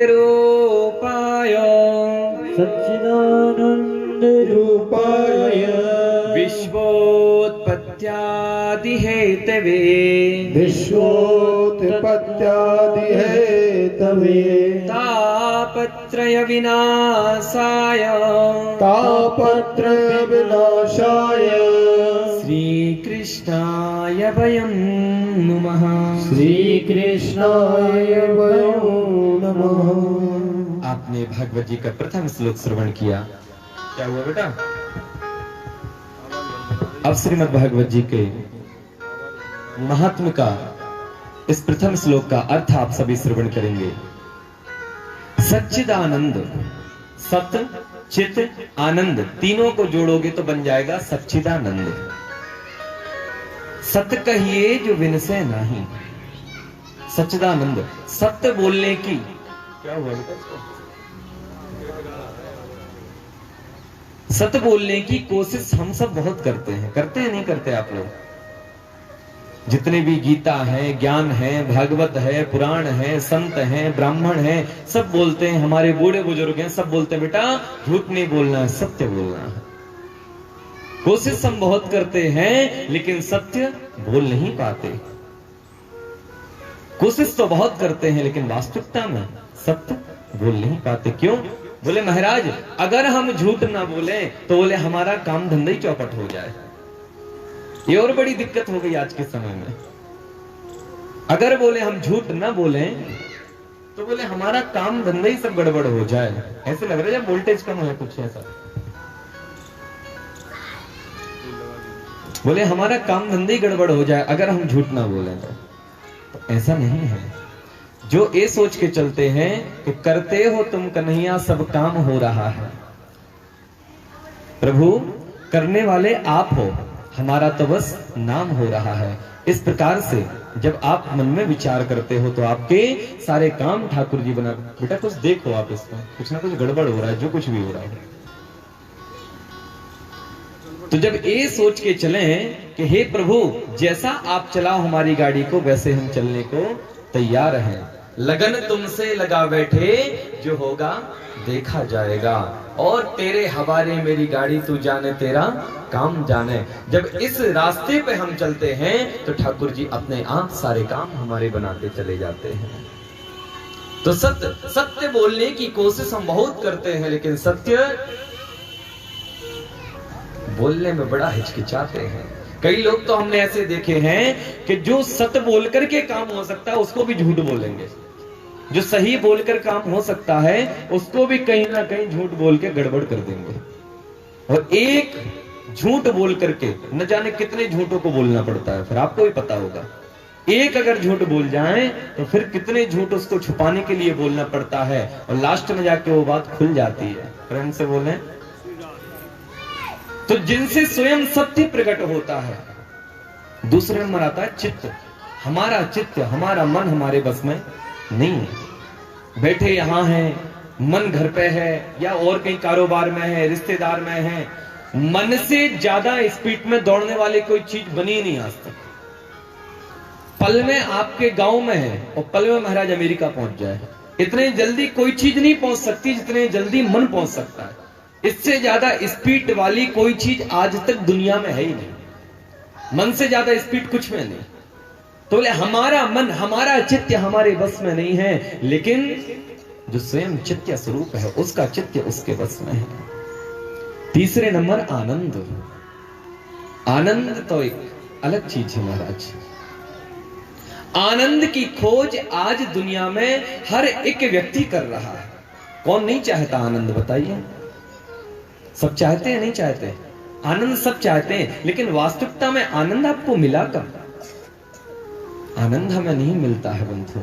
रूपाय सच्चिदानंद रूपाय विश्वोत्पत्त्यादिहेतवे विश्वोत्पत्त्यादिहेतवे तापत्रय विनाशाय तापत्रय विनाशाय श्रीकृष्णाय वयं नुमः। श्रीकृष्णाय वयं नमः। आपने भागवत जी का प्रथम श्लोक श्रवण किया। क्या हुआ बेटा? अब श्रीमद् भागवत जी के महात्म का इस प्रथम श्लोक का अर्थ आप सभी श्रवण करेंगे। सच्चिदानंद, सत चित आनंद तीनों को जोड़ोगे तो बन जाएगा सच्चिदानंद। सत्य कहिए जो विनसे नहीं, सच्चिदानंद। सत्य बोलने की क्या हुआ बेटा? सत्य बोलने की कोशिश हम सब बहुत करते हैं नहीं करते आप लोग? जितने भी गीता है, ज्ञान है, भागवत है, पुराण है, संत हैं, ब्राह्मण हैं, सब बोलते हैं। हमारे बूढ़े बुजुर्ग हैं, सब बोलते हैं बेटा झूठ नहीं बोलना है, सत्य बोलना है। कोशिश हम बहुत करते हैं लेकिन सत्य बोल नहीं पाते। कोशिश तो बहुत करते हैं लेकिन वास्तविकता में सत्य बोल नहीं पाते। क्यों? बोले महाराज अगर हम झूठ ना बोले तो बोले हमारा काम धंधा ही चौपट हो जाए। ये और बड़ी दिक्कत हो गई आज के समय में। अगर बोले हम झूठ ना बोले तो बोले हमारा काम धंधा ही सब गड़बड़ हो जाए। ऐसे लग रहा है जब वोल्टेज कम है, कुछ ऐसा। बोले हमारा काम धंधा ही गड़बड़ हो जाए अगर हम झूठ ना बोले तो ऐसा नहीं है। जो ये सोच के चलते हैं कि करते हो तुम कन्हैया सब काम हो रहा है। प्रभु करने वाले आप हो, हमारा तो बस नाम हो रहा है। इस प्रकार से जब आप मन में विचार करते हो तो आपके सारे काम ठाकुर जी बना। बेटा कुछ देखो आप, इसमें कुछ ना कुछ गड़बड़ हो रहा है, जो कुछ भी हो रहा है। तो जब ये सोच के चलें कि हे प्रभु जैसा आप चलाओ हमारी गाड़ी को वैसे हम चलने को तैयार हैं। लगन तुमसे लगा बैठे, जो होगा देखा जाएगा। और तेरे हवाले मेरी गाड़ी, तू जाने तेरा काम जाने। जब इस रास्ते पे हम चलते हैं तो ठाकुर जी अपने आप सारे काम हमारे बनाते चले जाते हैं। तो सत्य बोलने की कोशिश हम बहुत करते हैं लेकिन सत्य बोलने में बड़ा हिचकिचाते हैं। कई लोग तो हमने ऐसे देखे हैं कि जो सत्य बोलकर के काम हो सकता है उसको भी झूठ बोलेंगे। जो सही बोलकर काम हो सकता है उसको भी कहीं ना कहीं झूठ बोल के गड़बड़ कर देंगे। और एक झूठ बोल करके न जाने कितने झूठों को बोलना पड़ता है, फिर आपको भी पता होगा। एक अगर झूठ बोल जाए तो फिर कितने झूठ उसको छुपाने के लिए बोलना पड़ता है और लास्ट में जाके वो बात खुल जाती है। फ्रेंड से बोले तो जिनसे स्वयं सत्य प्रकट होता है। दूसरे नंबर आता है चित्त। हमारा चित्त, हमारा मन हमारे बस में नहीं है। बैठे यहां हैं, मन घर पे है या और कहीं कारोबार में है, रिश्तेदार में है। मन से ज्यादा स्पीड में दौड़ने वाली कोई चीज बनी नहीं आज तक। पल में आपके गांव में है और पल में महाराज अमेरिका पहुंच जाए। इतने जल्दी कोई चीज नहीं पहुंच सकती जितने जल्दी मन पहुंच सकता है। इससे ज्यादा स्पीड वाली कोई चीज आज तक दुनिया में है ही नहीं। मन से ज्यादा स्पीड कुछ में नहीं। तो बोले हमारा मन, हमारा चित्त हमारे बस में नहीं है, लेकिन जो स्वयं चित्त स्वरूप है उसका चित्त उसके बस में है। तीसरे नंबर आनंद। आनंद तो एक अलग चीज है महाराज। आनंद की खोज आज दुनिया में हर एक व्यक्ति कर रहा है। कौन नहीं चाहता आनंद, बताइए? सब चाहते हैं, नहीं चाहते? आनंद सब चाहते हैं, लेकिन वास्तविकता में आनंद आपको मिला कब? आनंद हमें नहीं मिलता है बंधु।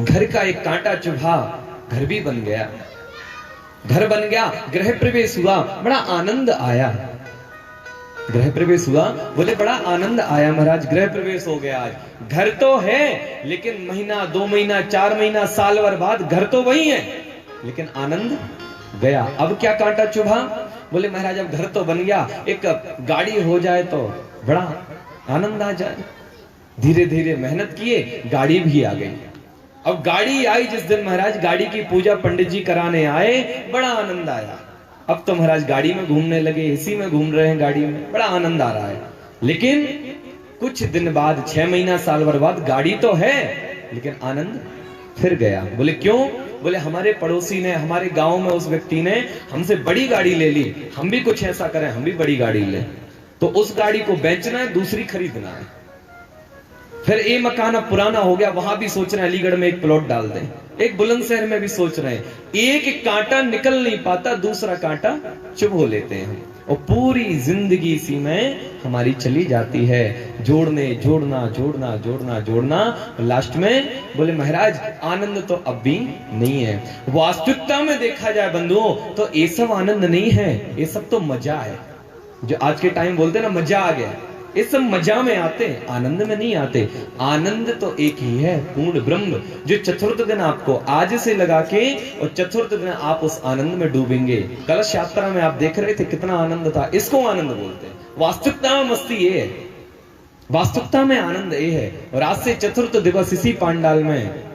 घर का एक कांटा चुभा, घर भी बन गया। घर बन गया, गृह प्रवेश हुआ, बड़ा आनंद आया। गृह प्रवेश हुआ, बोले बड़ा आनंद आया महाराज, गृह प्रवेश हो गया। आज घर तो है लेकिन महीना, 2 महीना, 4 महीना, साल भर बाद घर तो वही है लेकिन आनंद गया। अब क्या कांटा चुभा? बोले महाराज अब घर तो बन गया, एक गाड़ी हो जाए तो बड़ा आनंद आ जाए। धीरे धीरे मेहनत किए, गाड़ी भी आ गई। अब गाड़ी आई जिस दिन महाराज, गाड़ी की पूजा पंडित जी कराने आए, बड़ा आनंद आया। अब तो महाराज गाड़ी में घूमने लगे, एसी में घूम रहे हैं गाड़ी में, बड़ा आनंद आ रहा है। लेकिन कुछ दिन बाद, 6 महीना साल भर बाद, गाड़ी तो है लेकिन आनंद फिर गया। बोले क्यों? बोले हमारे पड़ोसी ने, हमारे गांव में उस व्यक्ति ने हमसे बड़ी गाड़ी ले ली, हम भी कुछ ऐसा करें, हम भी बड़ी गाड़ी ले। तो उस गाड़ी को बेचना है, दूसरी खरीदना है। फिर ये मकान अब पुराना हो गया, वहां भी सोच रहे हैं अलीगढ़ में एक प्लॉट डाल दें। एक बुलंदशहर में भी सोच रहे हैं। एक कांटा निकल नहीं पाता, दूसरा कांटा चुभ लेते हैं। और पूरी जिंदगी इसी में हमारी चली जाती है, जोड़ने जोड़ना जोड़ना जोड़ना जोड़ना। लास्ट में बोले महाराज आनंद तो अब भी नहीं है। वास्तविकता में देखा जाए बंधुओं तो ये सब आनंद नहीं है, ये सब तो मजा है। जो आज के टाइम बोलते हैं ना मजा आ गया, ये सब मजा में आते हैं, आनंद में नहीं आते। आनंद तो एक ही है, पूर्ण ब्रह्म, जो चतुर्थ दिन आपको आज से लगा के और चतुर्थ दिन आप उस आनंद में डूबेंगे। कलश यात्रा में आप देख रहे थे कितना आनंद था, इसको आनंद बोलते हैं। वास्तविकता में मस्ती ये है, वास्तविकता में आनंद ये है। और आज से चतुर्थ दिवस इसी पांडाल में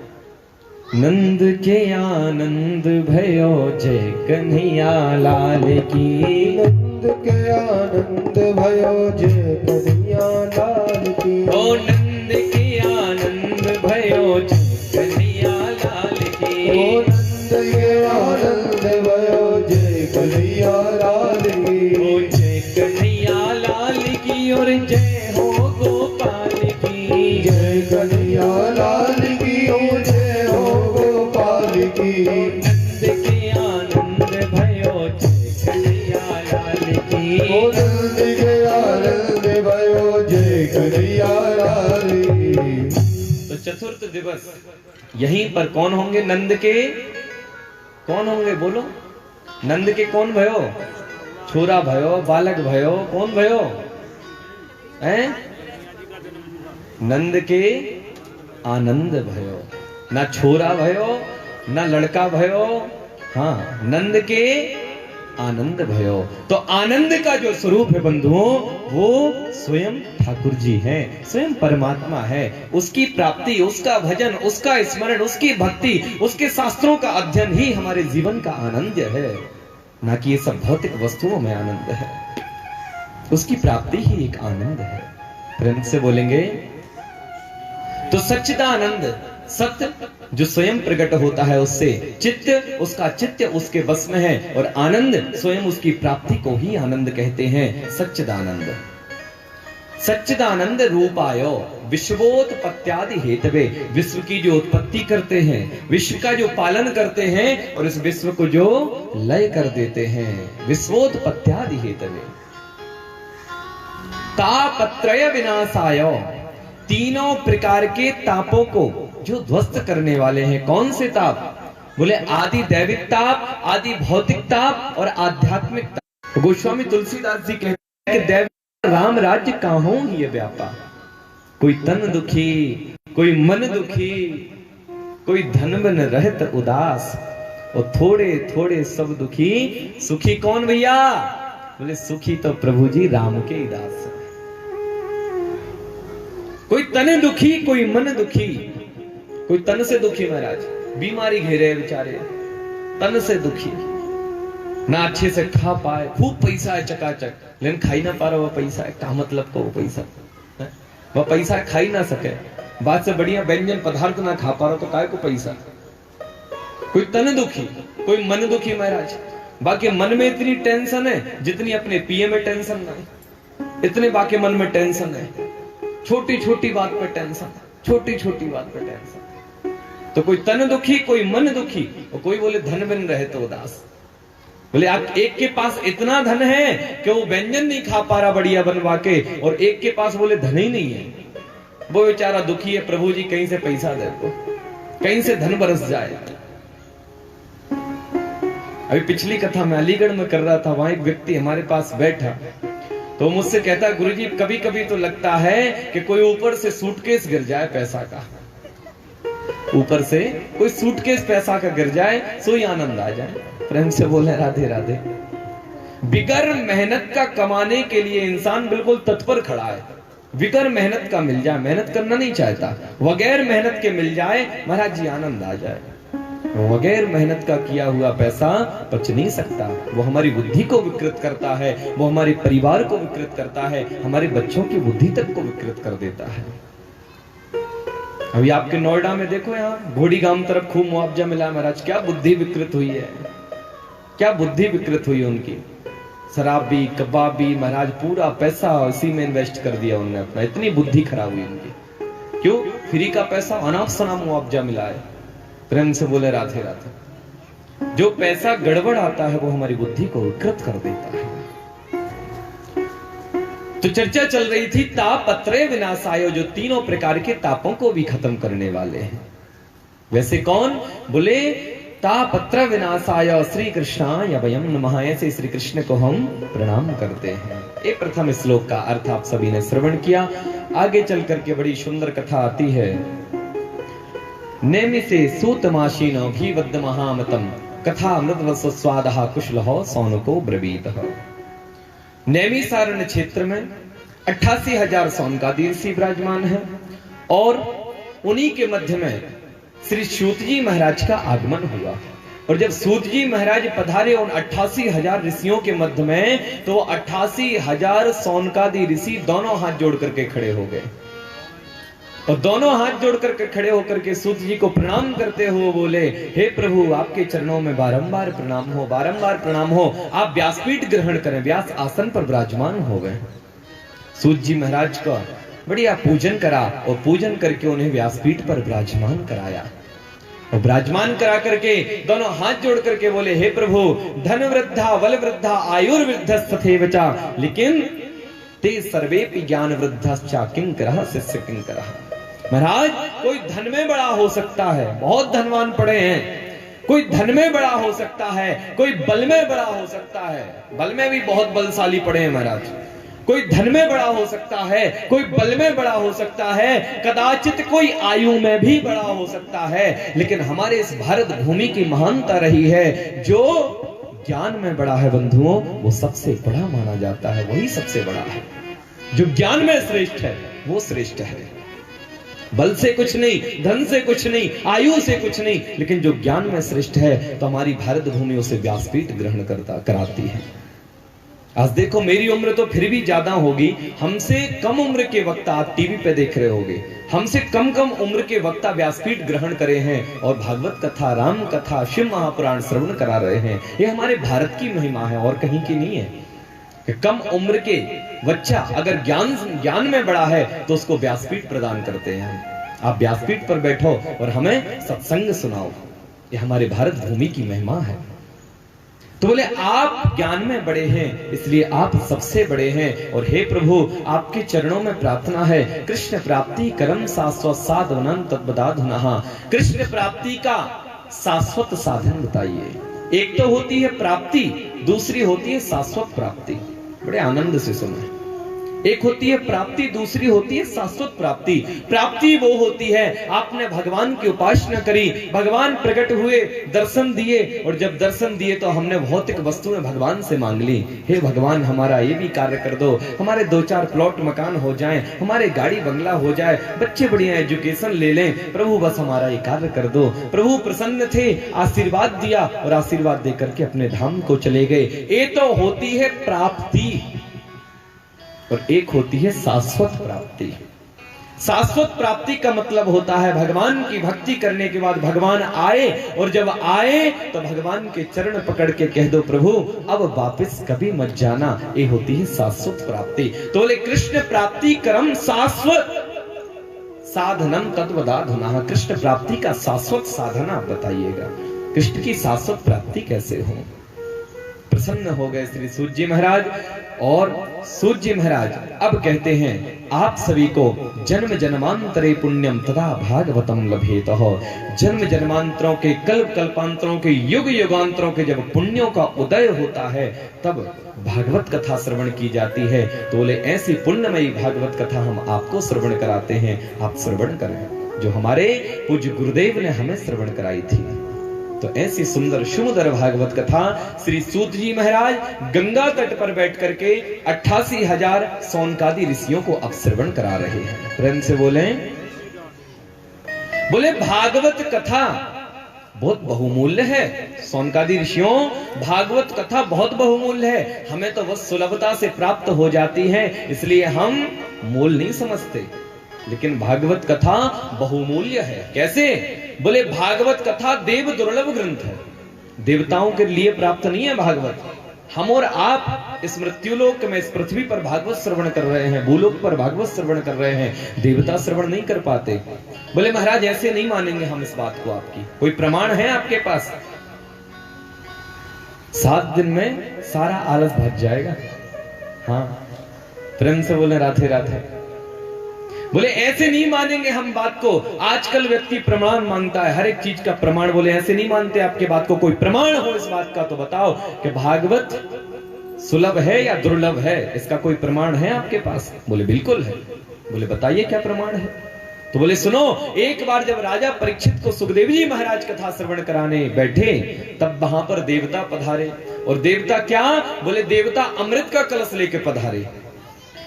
नंद के आनंद भयो जय कन्हैया लाल की, नंद के आनंद भयो जय कन्हैया लाल की। ओ नंद के आनंद भयो जय कन्हैया लाल की। ओ नंद के आनंद भयो जय कन्हैया लाल की। ओ जय कन्हैया लाल की और जय हो गोपाल की। जय कन्हैया लाल की, ओ जय हो गोपाल की। नंद के आनंद भयो जय कन्हैया लाल की। ओ नंद के आनंद भयो जय कन्हैया लाल की। तो चतुर्थ दिवस यहीं पर कौन होंगे? नंद के कौन होंगे? बोलो, नंद के कौन भयो? छोरा भयो, बालक भयो, कौन भयो? हैं? नंद के आनंद भयो, ना छोरा भयो ना लड़का भयो, हाँ नंद के आनंद भयो। तो आनंद का जो स्वरूप है बंधुओं, वो स्वयं ठाकुर जी हैं, स्वयं परमात्मा है। उसकी प्राप्ति, उसका भजन, उसका स्मरण, उसकी भक्ति, उसके शास्त्रों का अध्ययन ही हमारे जीवन का आनंद है, ना कि ये सब भौतिक वस्तुओं में आनंद है। उसकी प्राप्ति ही एक आनंद है। प्रेम से बोलेंगे तो सच्चिदानंद, सत्य जो स्वयं प्रकट होता है उससे, चित्त उसका चित्त उसके वश में है, और आनंद स्वयं उसकी प्राप्ति को ही आनंद कहते हैं। सच्चिदानंद, सच्चिदानंद रूपायो विश्वोत्पत्त्यादि हेतवे, विश्व की जो उत्पत्ति करते हैं, विश्व का जो पालन करते हैं और इस विश्व को जो लय कर देते हैं। विश्वोत्पत्त्यादि हेतवे तापत्रय विनाशाय, तीनों प्रकार के तापों को जो ध्वस्त करने वाले हैं। कौन से ताप? बोले आदि दैविक ताप, आदि भौतिक ताप और आध्यात्मिक ताप। गोस्वामी तुलसीदास जी कहते हैं कि दैविक राम राज्य काहू ही व्यापा, कोई तन दुखी, कोई मन दुखी, कोई धन बन रहत उदास, और थोड़े थोड़े सब दुखी, सुखी कौन भैया? बोले सुखी तो प्रभु जी राम के ही दास। कोई तन दुखी, कोई मन दुखी, कोई तन से दुखी महाराज, बीमारी घेरे बेचारे, तन से दुखी, ना अच्छे से खा पाए, खूब पैसा है चकाचक, लेकिन खाई ना पा रहा। वह पैसा है, क्या मतलब को? वो पैसा है? वह पैसा खाई ना सके, बात से बढ़िया व्यंजन पदार्थ ना खा पा रहा तो काय को पैसा। कोई तन दुखी, कोई मन दुखी महाराज। बाकी मन में इतनी टेंशन है जितनी अपने पीए में टेंशन नहीं, इतने बाकी मन में टेंशन है। छोटी छोटी बात पे टेंशन, छोटी छोटी बात पे टेंशन। तो कोई तन दुखी, कोई मन दुखी, और कोई बोले धन बिन रहे तो उदास। बोले आप एक के पास इतना धन है कि वो व्यंजन नहीं खा पा रहा बढ़िया बनवा के, और एक के पास बोले धन ही नहीं है, वो बेचारा दुखी है। प्रभु जी कहीं से पैसा दे दो, कहीं से धन बरस जाए। अभी पिछली कथा में अलीगढ़ में कर रहा था, वहां एक व्यक्ति हमारे पास बैठा तो मुझसे कहता, गुरुजी कभी कभी तो लगता है कि कोई ऊपर से सूटकेस गिर जाए पैसा का, ऊपर से कोई सूटकेस पैसा का गिर जाए सो ही आनंद आ जाए। प्रेम से बोले राधे राधे। बिगर मेहनत का कमाने के लिए इंसान बिल्कुल तत्पर खड़ा है, बिगर मेहनत का मिल जाए, मेहनत करना नहीं चाहता, बगैर मेहनत के मिल जाए महाराज जी आनंद आ जाए। बगैर मेहनत का किया हुआ पैसा पच नहीं सकता, वो हमारी बुद्धि को विकृत करता है, वो हमारे परिवार को विकृत करता है, हमारे बच्चों की बुद्धि तक को विकृत कर देता है। अभी आपके नोएडा में देखो, यहाँ घोड़ी गांव तरफ खूब मुआवजा मिला महाराज, क्या बुद्धि विकृत हुई है, क्या बुद्धि विकृत हुई उनकी। शराबी कबाबी महाराज पूरा पैसा इसी में इन्वेस्ट कर दिया उन्होंने अपना, इतनी बुद्धि खराब हुई उनकी। क्यों? फ्री का पैसा, अनाप शनाप मुआवजा मिला है। प्रेम से बोले राधे राधे। जो पैसा गड़बड़ आता है वो हमारी बुद्धि को विकृत कर देता है। तो चर्चा चल रही थी तापत्रय विनाशाय, जो तीनों प्रकार के तापों को भी खत्म करने वाले हैं। वैसे कौन? बोले तापत्र विनाशाय श्री कृष्णाय वयं नमः। ऐसे श्री कृष्ण को हम प्रणाम करते हैं। ये प्रथम श्लोक का अर्थ आप सभी ने श्रवण किया। आगे चल करके बड़ी सुंदर कथा आती है। नेमिसे सूतमाशीनो भीवद्ध महामतम कथा मृदवस स्वादः कुशलः सौनको ब्रवीतः। नैमिसारण्य क्षेत्र में 88,000 सौनकादि ऋषि विराजमान है और उन्हीं के मध्य में श्री सूत जी महाराज का आगमन हुआ। और जब सूत जी महाराज पधारे उन 88,000 ऋषियों के मध्य में, तो 88,000 सौनकादि ऋषि दोनों हाथ जोड़ करके खड़े हो गए और दोनों हाथ जोड़ करके खड़े होकर के सूत जी को प्रणाम करते हुए बोले, हे प्रभु आपके चरणों में बारंबार प्रणाम हो, बारंबार प्रणाम हो, आप व्यासपीठ ग्रहण करें। व्यास आसन पर विराजमान हो गए। सूत जी महाराज का बढ़िया पूजन करा और पूजन करके उन्हें व्यासपीठ पर विराजमान कराया और विराजमान करा करके दोनों हाथ जोड़ करके बोले, हे प्रभु धन वृद्धा बल वृद्धा आयुर्वृद्धस्तथैवचा लेकिन ते सर्वेपि ज्ञान वृद्धश्चा किंकरः शिष्य किंकरः। महाराज कोई धन में बड़ा हो सकता है, बहुत धनवान पड़े हैं, कोई धन में बड़ा हो सकता है, कोई बल में बड़ा हो सकता है, बल में भी बहुत बलशाली पड़े हैं महाराज। कोई धन में बड़ा हो सकता है, कोई बल में बड़ा हो सकता है, कदाचित कोई आयु में भी बड़ा हो सकता है, लेकिन हमारे इस भारत भूमि की महानता रही है, जो ज्ञान में बड़ा है बंधुओं वो सबसे बड़ा माना जाता है, वही सबसे बड़ा है। जो ज्ञान में श्रेष्ठ है वो श्रेष्ठ है। बल से कुछ नहीं, धन से कुछ नहीं, आयु से कुछ नहीं, लेकिन जो ज्ञान में श्रेष्ठ है तो हमारी भारत भूमि उसे व्यासपीठ ग्रहण कराती है। आज देखो मेरी उम्र तो फिर भी ज्यादा होगी, हमसे कम उम्र के वक्ता आप टीवी पे देख रहे होंगे, हमसे कम उम्र के वक्ता व्यासपीठ ग्रहण करे हैं और भागवत कथा, राम कथा, शिव महापुराण श्रवण करा रहे हैं। ये हमारे भारत की महिमा है और कहीं की नहीं है कि कम उम्र के बच्चा अगर ज्ञान में बड़ा है तो उसको व्यासपीठ प्रदान करते हैं। आप व्यासपीठ पर बैठो और हमें सत्संग सुनाओ, ये हमारे भारत भूमि की महिमा है। तो बोले आप ज्ञान में बड़े हैं इसलिए आप सबसे बड़े हैं और हे प्रभु आपके चरणों में प्रार्थना है, कृष्ण प्राप्ति करम शाश्वत साधनम तद्बदाधुनः। कृष्ण प्राप्ति का शाश्वत साधन बताइए। एक तो होती है प्राप्ति, दूसरी होती है शाश्वत प्राप्ति। बड़े आनंद से सुने, एक होती है प्राप्ति, दूसरी होती है शाश्वत प्राप्ति। प्राप्ति वो होती है आपने भगवान की उपासना करी, भगवान प्रकट हुए, दर्शन दिए और जब दर्शन दिए तो हमने भौतिक वस्तुएं भगवान से मांग ली, हे भगवान हमारा ये भी कार्य कर दो, हमारे 2-4 प्लॉट मकान हो जाएं, हमारे गाड़ी बंगला हो जाए, बच्चे बढ़िया एजुकेशन ले लें, प्रभु बस हमारा ये कार्य कर दो। प्रभु प्रसन्न थे, आशीर्वाद दिया और आशीर्वाद देकर के अपने धाम को चले गए। ये तो होती है प्राप्ति और एक होती है शाश्वत प्राप्ति। शाश्वत प्राप्ति का मतलब होता है भगवान की भक्ति करने के बाद भगवान आए और जब आए तो भगवान के चरण पकड़ के कह दो प्रभु अब वापस कभी मत जाना। ये होती है शाश्वत प्राप्ति। तो बोले कृष्ण प्राप्ति करम शाश्वत साधनम तद्वदाधुनः। कृष्ण प्राप्ति का शाश्वत साधन आप बताइएगा, कृष्ण की शाश्वत प्राप्ति कैसे हो। प्रसन्न हो गए श्री सूत जी महाराज और सूत जी महाराज अब कहते हैं आप सभी को जन्म जन्मांतरे पुण्यम तथा भागवतम लभेतः। जन्म जन्मांतरों के कल्प कल्पांतरों के युग युगांतरों के जब पुण्यों का उदय होता है तब भागवत कथा श्रवण की जाती है। तो बोले ऐसी पुण्यमयी भागवत कथा हम आपको श्रवण कराते हैं, आप श्रवण करें जो हमारे पूज्य गुरुदेव ने हमें श्रवण कराई थी। तो ऐसी सुंदर सुमधुर भागवत कथा श्री सूत जी महाराज गंगा तट पर बैठ करके 88,000 सौनकादि ऋषियों को अब श्रवण करा रहे हैं। प्रेम से बोले भागवत कथा बहुत बहुमूल्य है। सौनकादि ऋषियों, भागवत कथा बहुत बहुमूल्य है। हमें तो वह सुलभता से प्राप्त हो जाती है, इसलिए हम मूल नहीं समझते, लेकिन भागवत कथा बहुमूल्य है। कैसे? बोले भागवत कथा देव दुर्लभ ग्रंथ है, देवताओं के लिए प्राप्त नहीं है भागवत। हम और आप इस मृत्युलोक में, इस पृथ्वी पर भागवत श्रवण कर रहे हैं, भूलोक पर भागवत श्रवण कर रहे हैं, देवता श्रवण नहीं कर पाते। बोले महाराज ऐसे नहीं मानेंगे हम इस बात को, आपकी कोई प्रमाण है आपके पास? 7 दिन में सारा आलस भाग जाएगा। हाँ, प्रेम से बोले राधे राधे। बोले ऐसे नहीं मानेंगे हम बात को। आजकल व्यक्ति प्रमाण मांगता है, हर एक चीज का प्रमाण। बोले ऐसे नहीं मानते आपके बात को। कोई प्रमाण हो इस बात का तो बताओ कि भागवत सुलभ है या दुर्लभ है, इसका कोई प्रमाण है आपके पास? बोले बिल्कुल है। बोले बताइए क्या प्रमाण है? तो बोले सुनो, एक बार जब राजा परीक्षित को सुखदेव जी महाराज कथा श्रवण कराने बैठे, तब वहां पर देवता पधारे। और देवता क्या? बोले देवता अमृत का कलश लेके पधारे,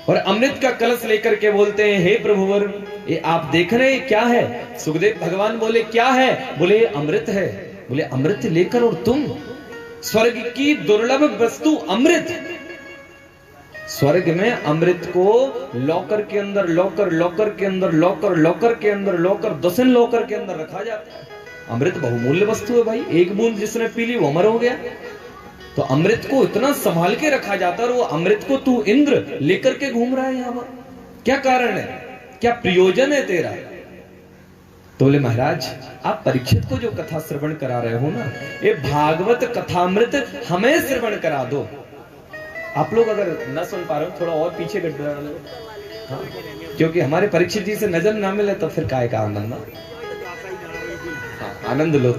और अमृत का कलश लेकर के बोलते हैं, हे प्रभुवर, ये आप देख रहे हैं क्या है? सुखदेव भगवान बोले क्या है? बोले अमृत है। बोले अमृत लेकर और तुम? स्वर्ग की दुर्लभ वस्तु अमृत। स्वर्ग में अमृत को लॉकर के अंदर, लॉकर के अंदर, लॉकर के अंदर, डजन लॉकर के अंदर रखा जाता है। अमृत बहुमूल्य वस्तु है भाई, एक बूंद जिसने पी ली वो अमर हो गया। तो अमृत को इतना संभाल के रखा जाता है, और वो अमृत को तू इंद्र लेकर के घूम रहा है यहां पर, क्या कारण है? क्या प्रयोजन है तेरा? तो बोले महाराज आप परीक्षित को जो कथा श्रवण करा रहे हो ना, ये भागवत कथामृत हमें श्रवण करा दो। आप लोग अगर न सुन पा रहे हो, थोड़ा और पीछे कर दो। हाँ, क्योंकि हमारे परीक्षित जी से नजर ना मिले तो फिर काय का आनंद ना। हाँ, आनंद लो।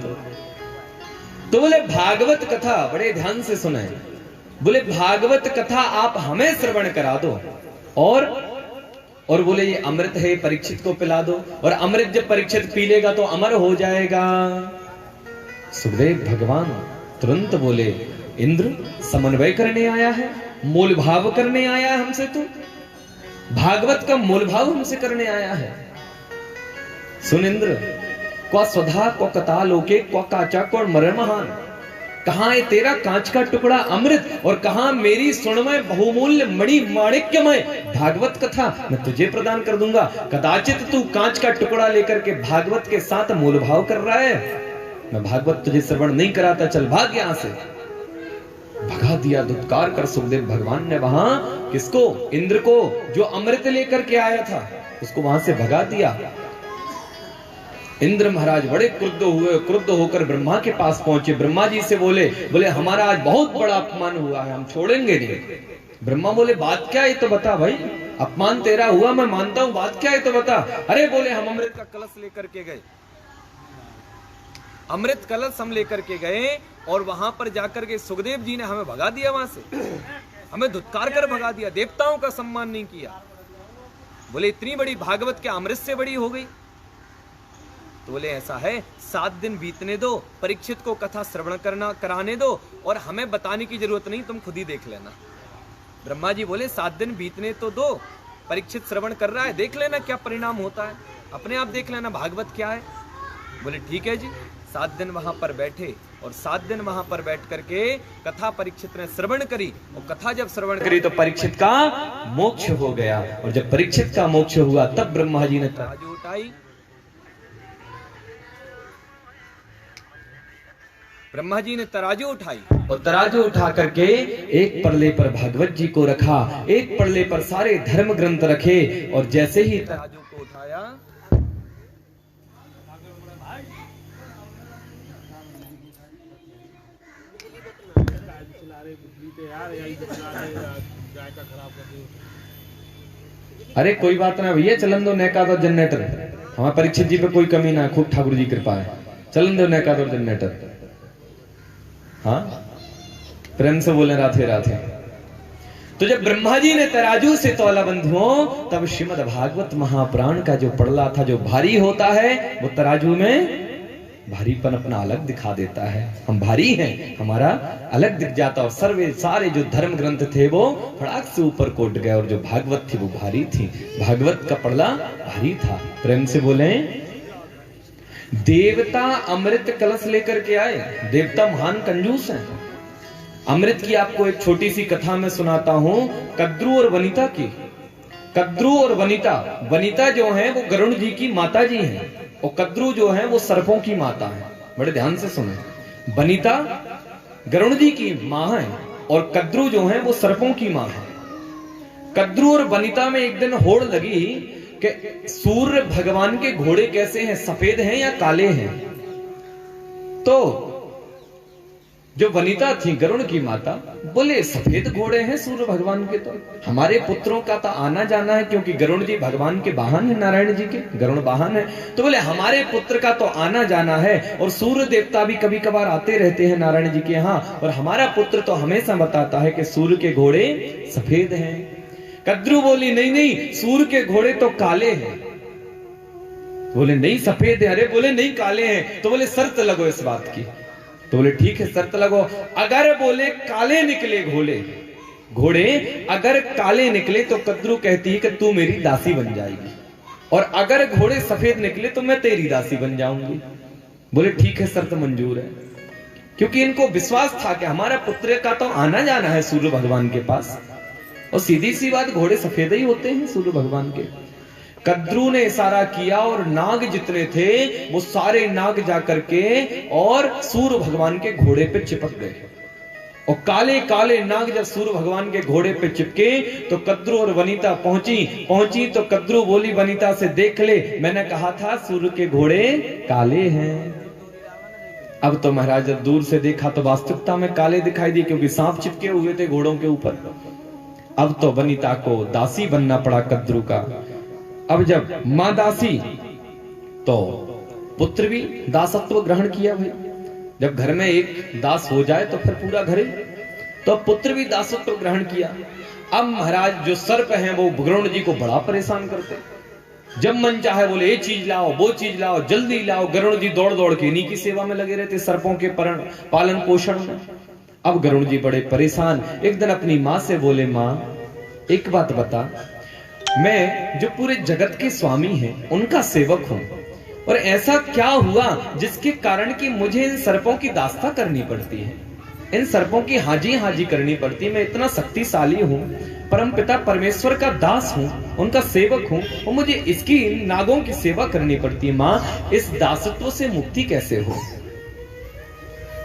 तो बोले भागवत कथा बड़े ध्यान से सुने। बोले भागवत कथा आप हमें श्रवण करा दो, और बोले ये अमृत है, परीक्षित को पिला दो, और अमृत जब परीक्षित पी लेगा तो अमर हो जाएगा। सुखदेव भगवान तुरंत बोले, इंद्र समन्वय करने आया है, मूल भाव करने आया है हमसे। तो भागवत का मूल भाव हमसे करने आया है। सुन इंद्र, क्वा स्वधा क्वा कथा लोके क्वा काचा क्वा मरमहान। कहां है तेरा कांच का टुकड़ा अमृत, और कहां मेरी सुनमय बहुमूल्य मणि माणिक्यमय भागवत कथा? मैं तुझे प्रदान कर दूंगा। कदाचित तू कांच का टुकड़ा लेकर के भागवत के साथ मूल भाव कर रहा है। मैं भागवत तुझे श्रवण नहीं कराता, चल भाग यहां से। भगा दिया धुतकार कर सुखदेव भगवान ने वहां किसको? इंद्र को, जो अमृत लेकर के आया था, उसको वहां से भगा दिया। इंद्र महाराज बड़े क्रुद्ध हुए, क्रुद्ध होकर ब्रह्मा के पास पहुंचे। ब्रह्मा जी से बोले हमारा आज बहुत बड़ा अपमान हुआ है, हम छोड़ेंगे नहीं। ब्रह्मा बोले बात क्या है तो बता भाई, अपमान तेरा हुआ मैं मानता हूं, बात क्या है तो बता। अरे बोले हम अमृत का कलश लेकर के गए, अमृत कलश हम लेकर के गए, और वहां पर जाकर के सुखदेव जी ने हमें भगा दिया, वहां से हमें धुतकार कर भगा दिया, देवताओं का सम्मान नहीं किया। बोले इतनी बड़ी भागवत क्या अमृत से बड़ी हो गई? तो बोले ऐसा है, 7 दिन बीतने दो, परीक्षित को कथा श्रवण कराने दो, और हमें बताने की जरूरत नहीं, तुम खुद ही देख लेना। ब्रह्मा जी बोले 7 दिन बीतने तो दो, परीक्षित श्रवण कर रहा है, देख लेना क्या परिणाम होता है, अपने आप देख लेना भागवत क्या है। बोले ठीक है जी। 7 दिन वहां पर बैठे, और 7 दिन वहां पर बैठ करके कथा परीक्षित ने श्रवण करी, और कथा जब श्रवण करी तो परीक्षित का मोक्ष हो गया। और जब परीक्षित का मोक्ष हुआ तब ब्रह्मा जी ने तराजू उठाई, ब्रह्मा जी ने तराजू उठाई, और तराजू उठा करके एक पल्ले पर भागवत जी को रखा, एक पल्ले पर सारे धर्म ग्रंथ रखे, और जैसे ही तराजू को उठाया, अरे कोई बात ना भैया, चलन दो नैका तो जनरेटर, हमारे परीक्षित जी पे कोई कमी ना, खूब ठाकुर जी कृपा है, चलन दो नैका तो जनरेटर। हाँ, प्रेम से बोले राधे राधे। तो जब ब्रह्मा जी ने तराजू से तौला बंधुओं, तब श्रीमद् भागवत महापुराण का जो पड़ला था, जो भारी होता है, वो तराजू में भारीपन अपना अलग दिखा देता है। हम भारी हैं, हमारा अलग दिख जाता। और सर्वे सारे जो धर्म ग्रंथ थे वो फड़ाक से ऊपर कोट गए, और जो भागवत थी वो भारी थी। भागवत का पड़ला भारी था। प्रेम से बोले, देवता अमृत कलश लेकर के आए। देवता महान कंजूस हैं। अमृत की आपको एक छोटी सी कथा मैं सुनाता हूं, कद्रू और वनिता की। कद्रू और वनिता, वनिता जो है वो गरुड़ जी की माता जी हैं, और कद्रू जो है वो सर्पों की माता है। बड़े ध्यान से सुने, वनिता गरुड़ जी की मां है और कद्रू जो है वो सर्पों की मां है। कद्रू और वनिता में एक दिन होड़ लगी कि सूर्य भगवान के घोड़े कैसे हैं, सफेद हैं या काले हैं। तो जो वनिता थी गरुड़ की माता, बोले सफेद घोड़े हैं सूर्य भगवान के, तो हमारे पुत्रों का तो आना जाना है, क्योंकि गरुड़ जी भगवान के वाहन है, नारायण जी के गरुड़ वाहन है। तो बोले हमारे पुत्र का तो आना जाना है, और सूर्य देवता भी कभी कभार आते रहते हैं नारायण जी के यहाँ, और हमारा पुत्र तो हमेशा बताता है कि सूर्य के घोड़े सफेद हैं। कद्रू बोली नहीं नहीं, सूर्य के घोड़े तो काले हैं। बोले नहीं सफेद है। अरे बोले नहीं काले हैं। तो बोले शर्त लगो इस बात की। तो बोले ठीक है शर्त लगो, अगर बोले काले निकले घोड़े अगर काले निकले तो कद्रू कहती है कि तू मेरी दासी बन जाएगी, और अगर घोड़े सफेद निकले तो मैं तेरी दासी बन जाऊंगी। बोले ठीक है शर्त मंजूर है, क्योंकि इनको विश्वास था कि हमारा पुत्र का तो आना जाना है सूर्य भगवान के पास, और सीधी सी बात घोड़े सफेद ही होते हैं सूर्य भगवान के। कद्रू ने इशारा किया और नाग जितने थे वो सारे नाग जाकर के और सूर्य भगवान के घोड़े पे चिपक गए, और काले काले नाग जब सूर्य भगवान के घोड़े पे चिपके तो कद्रू और वनिता पहुंची तो कद्रू बोली वनिता से, देख ले मैंने कहा था सूर्य के घोड़े काले हैं। अब तो महाराज जब दूर से देखा तो वास्तविकता में काले दिखाई दिए, क्योंकि सांप चिपके हुए थे घोड़ों के ऊपर। अब तो वनिता को दासी बनना पड़ा कद्रू का। अब जब मां दासी तो पुत्र भी दासत्व ग्रहण किया। भाई जब घर में एक दास हो जाए तो फिर पूरा घर ही, तो पुत्र भी दासत्व ग्रहण किया। अब महाराज जो सर्प हैं वो गरुड़ जी को बड़ा परेशान करते, जब मन चाहे बोले ये चीज लाओ वो चीज लाओ जल्दी लाओ, गरुड़ जी दौड़ दौड़ के इन्हीं की सेवा में लगे रहते, सर्पों के पालन पोषण में। अब गरुड़ जी बड़े परेशान, एक दिन अपनी मां से बोले, मां एक बात बता, मैं जो पूरे जगत के स्वामी हैं उनका सेवक हूं, और ऐसा क्या हुआ जिसके कारण कि मुझे इन सर्पों की दास्ता करनी पड़ती है, इन सर्पों की हाजी करनी पड़ती है। मैं इतना शक्तिशाली हूं, परम पिता परमेश्वर का दास हूं, उनका सेवक हूं, और मुझे इसकी नागों की सेवा करनी पड़ती है। मां इस दासत्व से मुक्ति कैसे हो?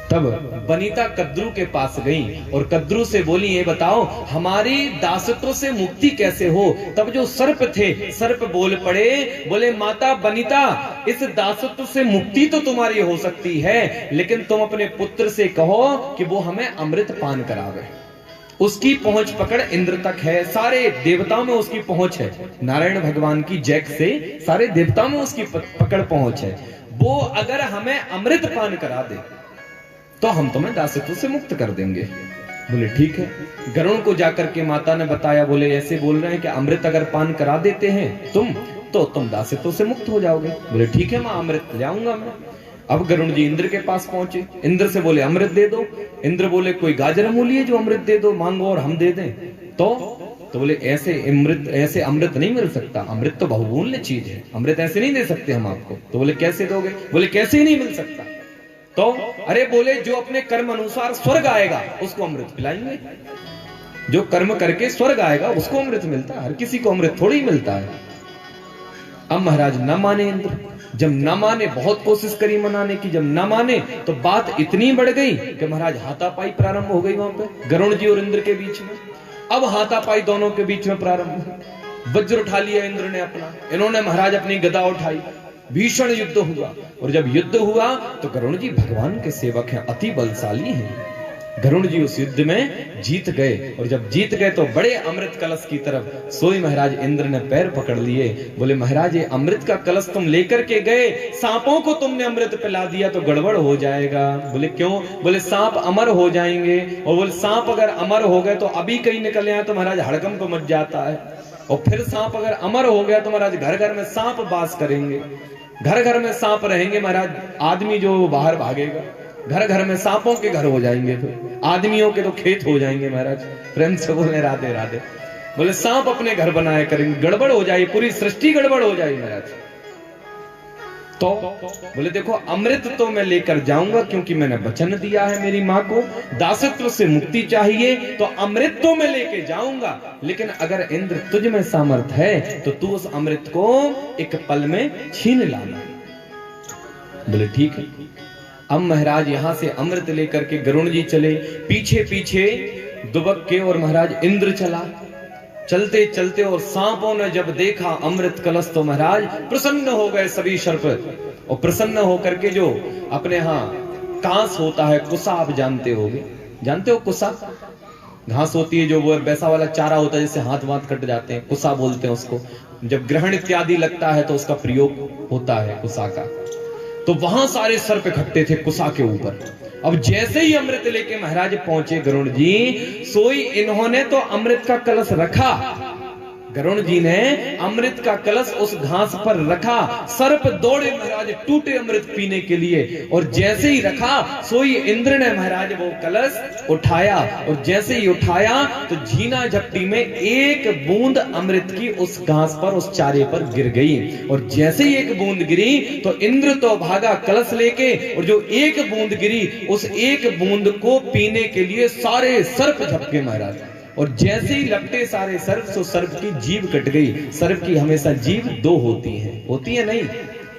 तब वनिता कद्रू के पास गई और कद्रू से बोली, ये बताओ हमारी दासत्व से मुक्ति कैसे हो? तब जो सर्प थे, सर्प बोल पड़े, बोले माता वनिता, इस दासत्व से मुक्ति तो तुम्हारी हो सकती है, लेकिन तुम अपने पुत्र से कहो कि वो हमें अमृत पान करावे। उसकी पहुंच पकड़ इंद्र तक है, सारे देवताओं में उसकी पहुंच है, नारायण भगवान की जैक से सारे देवताओं में उसकी पकड़ पहुंच है। वो अगर हमें अमृत पान करा दे तो हम तुम्हें दासत्व से मुक्त कर देंगे। बोले ठीक है। गरुड़ को जाकर के माता ने बताया, बोले ऐसे बोल रहे हैं कि अमृत अगर पान करा देते हैं तो तुम दासत्व से मुक्त हो जाओगे। बोले ठीक है मां, अमृत ले आऊंगा मैं। अब गरुड़ जी इंद्र के पास पहुंचे, इंद्र से बोले अमृत दे दो। इंद्र बोले कोई गाजर मूली है जो अमृत दे दो, मांगो और हम दे दें। तो बोले ऐसे अमृत नहीं मिल सकता, अमृत तो बहुमूल्य चीज है, अमृत ऐसे नहीं दे सकते हम आपको। तो बोले कैसे दोगे? बोले कैसे ही नहीं मिल सकता। तो अरे बोले जो अपने कर्म अनुसार स्वर्ग आएगा उसको अमृत पिलाएंगे, जो कर्म करके स्वर्ग आएगा उसको अमृत मिलता है, हर किसी को अमृत थोड़ी मिलता है। अब महाराज न माने इंद्र, जब न माने बहुत कोशिश करी मनाने की, जब न माने तो बात इतनी बढ़ गई कि महाराज हाथापाई प्रारंभ हो गई वहां पे गरुड़ जी और इंद्र के बीच में। अब हाथापाई दोनों के बीच में प्रारंभ। वज्र उठा लिया इंद्र ने अपना, इन्होंने महाराज अपनी गदा उठाई, भीषण युद्ध हुआ। और जब युद्ध हुआ तो गरुड़ जी भगवान के सेवक हैं, अति बलशाली हैं। गरुड़ जी उस युद्ध में जीत गए, और जब जीत गए तो बड़े अमृत कलश की तरफ सोई महाराज इंद्र ने पैर पकड़ लिए। बोले महाराज ये अमृत का कलश तुम लेकर के गए, सांपों को तुमने अमृत पिला दिया तो गड़बड़ हो जाएगा। बोले क्यों? बोले सांप अमर हो जाएंगे, और बोले सांप अगर अमर हो गए तो अभी कहीं निकले आए तो महाराज हड़कंप मच जाता है, और फिर सांप अगर अमर हो गया तो महाराज घर घर में सांप वास करेंगे। घर घर में सांप रहेंगे महाराज, आदमी जो बाहर भागेगा, घर घर में सांपों के घर हो जाएंगे, फिर आदमियों के तो खेत हो जाएंगे महाराज। प्रेम से बोले राधे राधे। बोले सांप अपने घर बनाए करेंगे, गड़बड़ हो जाए, पूरी सृष्टि गड़बड़ हो जाए महाराज। तो बोले देखो अमृत तो मैं लेकर जाऊंगा क्योंकि मैंने वचन दिया है मेरी मां को, दासत्व से मुक्ति चाहिए तो अमृत तो मैं लेके जाऊंगा, लेकिन अगर इंद्र तुझ में सामर्थ है तो तू उस अमृत को एक पल में छीन लाना। बोले ठीक है। अब महाराज यहां से अमृत लेकर के गरुण जी चले, पीछे पीछे दुबक के और महाराज इंद्र चला। चलते चलते और सांपों ने जब देखा अमृत कलश तो महाराज प्रसन्न हो गए सभी सर्प, और प्रसन्न होकर के जो अपने यहां कांस होता है, कुसा आप जानते होगे, जानते हो कुसा? घास होती है जो वो वैसा वाला चारा होता है जिससे हाथ वाथ कट जाते हैं, कुसा बोलते हैं उसको। जब ग्रहण इत्यादि लगता है तो उसका प्रयोग होता है कुसा का। तो वहां सारे सर्प इकट्ठे थे कुसा के ऊपर। अब जैसे ही अमृत लेके महाराज पहुंचे गरुण जी, सोई इन्होंने तो अमृत का कलश रखा, गरुण जी ने अमृत का कलश उस घास पर रखा, सर्प दौड़े महाराज टूटे अमृत पीने के लिए, और जैसे ही रखा सोई इंद्र ने महाराज वो कलश उठाया, और जैसे ही उठाया तो झीना झपटी में एक बूंद अमृत की उस घास पर, उस चारे पर गिर गई। और जैसे ही एक बूंद गिरी तो इंद्र तो भागा कलश लेके, और जो एक बूंद गिरी उस एक बूंद को पीने के लिए सारे सर्प झपके महाराज, और जैसे ही लपटे सारे सर्प तो सर्प की जीभ कट गई। सर्प की हमेशा जीभ दो होती है नहीं,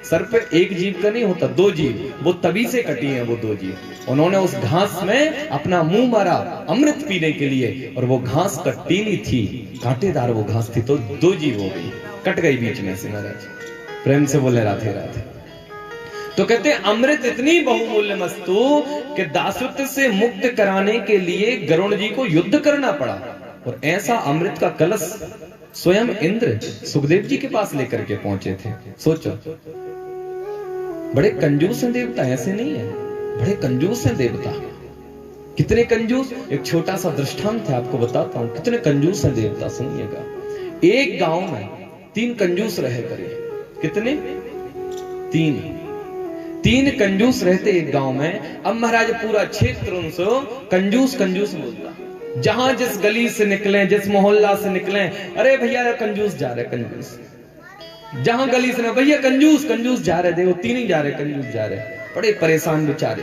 सर्प एक जीभ का नहीं होता, दो जीभ, वो तभी से कटी है वो दो जीभ। उन्होंने उस घास में अपना मुंह मारा अमृत पीने के लिए, और वो घास कटीली थी, कांटेदार वो घास थी, तो दो जीभ हो गई, कट गई बीच में से महाराज। प्रेम से बोले राधे राधे। तो कहते अमृत इतनी बहुमूल्य वस्तु कि दासत्व से मुक्त कराने के लिए गरुण जी को युद्ध करना पड़ा, और ऐसा अमृत का कलश स्वयं इंद्र सुखदेव जी के पास लेकर के पहुंचे थे। सोचो, बड़े कंजूस हैं देवता, ऐसे नहीं है, बड़े कंजूस हैं देवता। कितने कंजूस, एक छोटा सा दृष्टांत है आपको बताता हूं, कितने कंजूस हैं देवता। सुनिएगा, एक गांव में 3 कंजूस रहे करे। कितने? 3 कंजूस रहते एक गांव में। अब महाराज पूरा क्षेत्र उनसे कंजूस कंजूस बोलता, जहां जिस गली से निकले, जिस मोहल्ला से निकले, अरे भैया कंजूस जा रहे, कंजूस। जहां गली से ना भैया कंजूस कंजूस जा रहे, देखो 3 ही जा रहे, कंजूस जा रहे। बड़े परेशान बेचारे,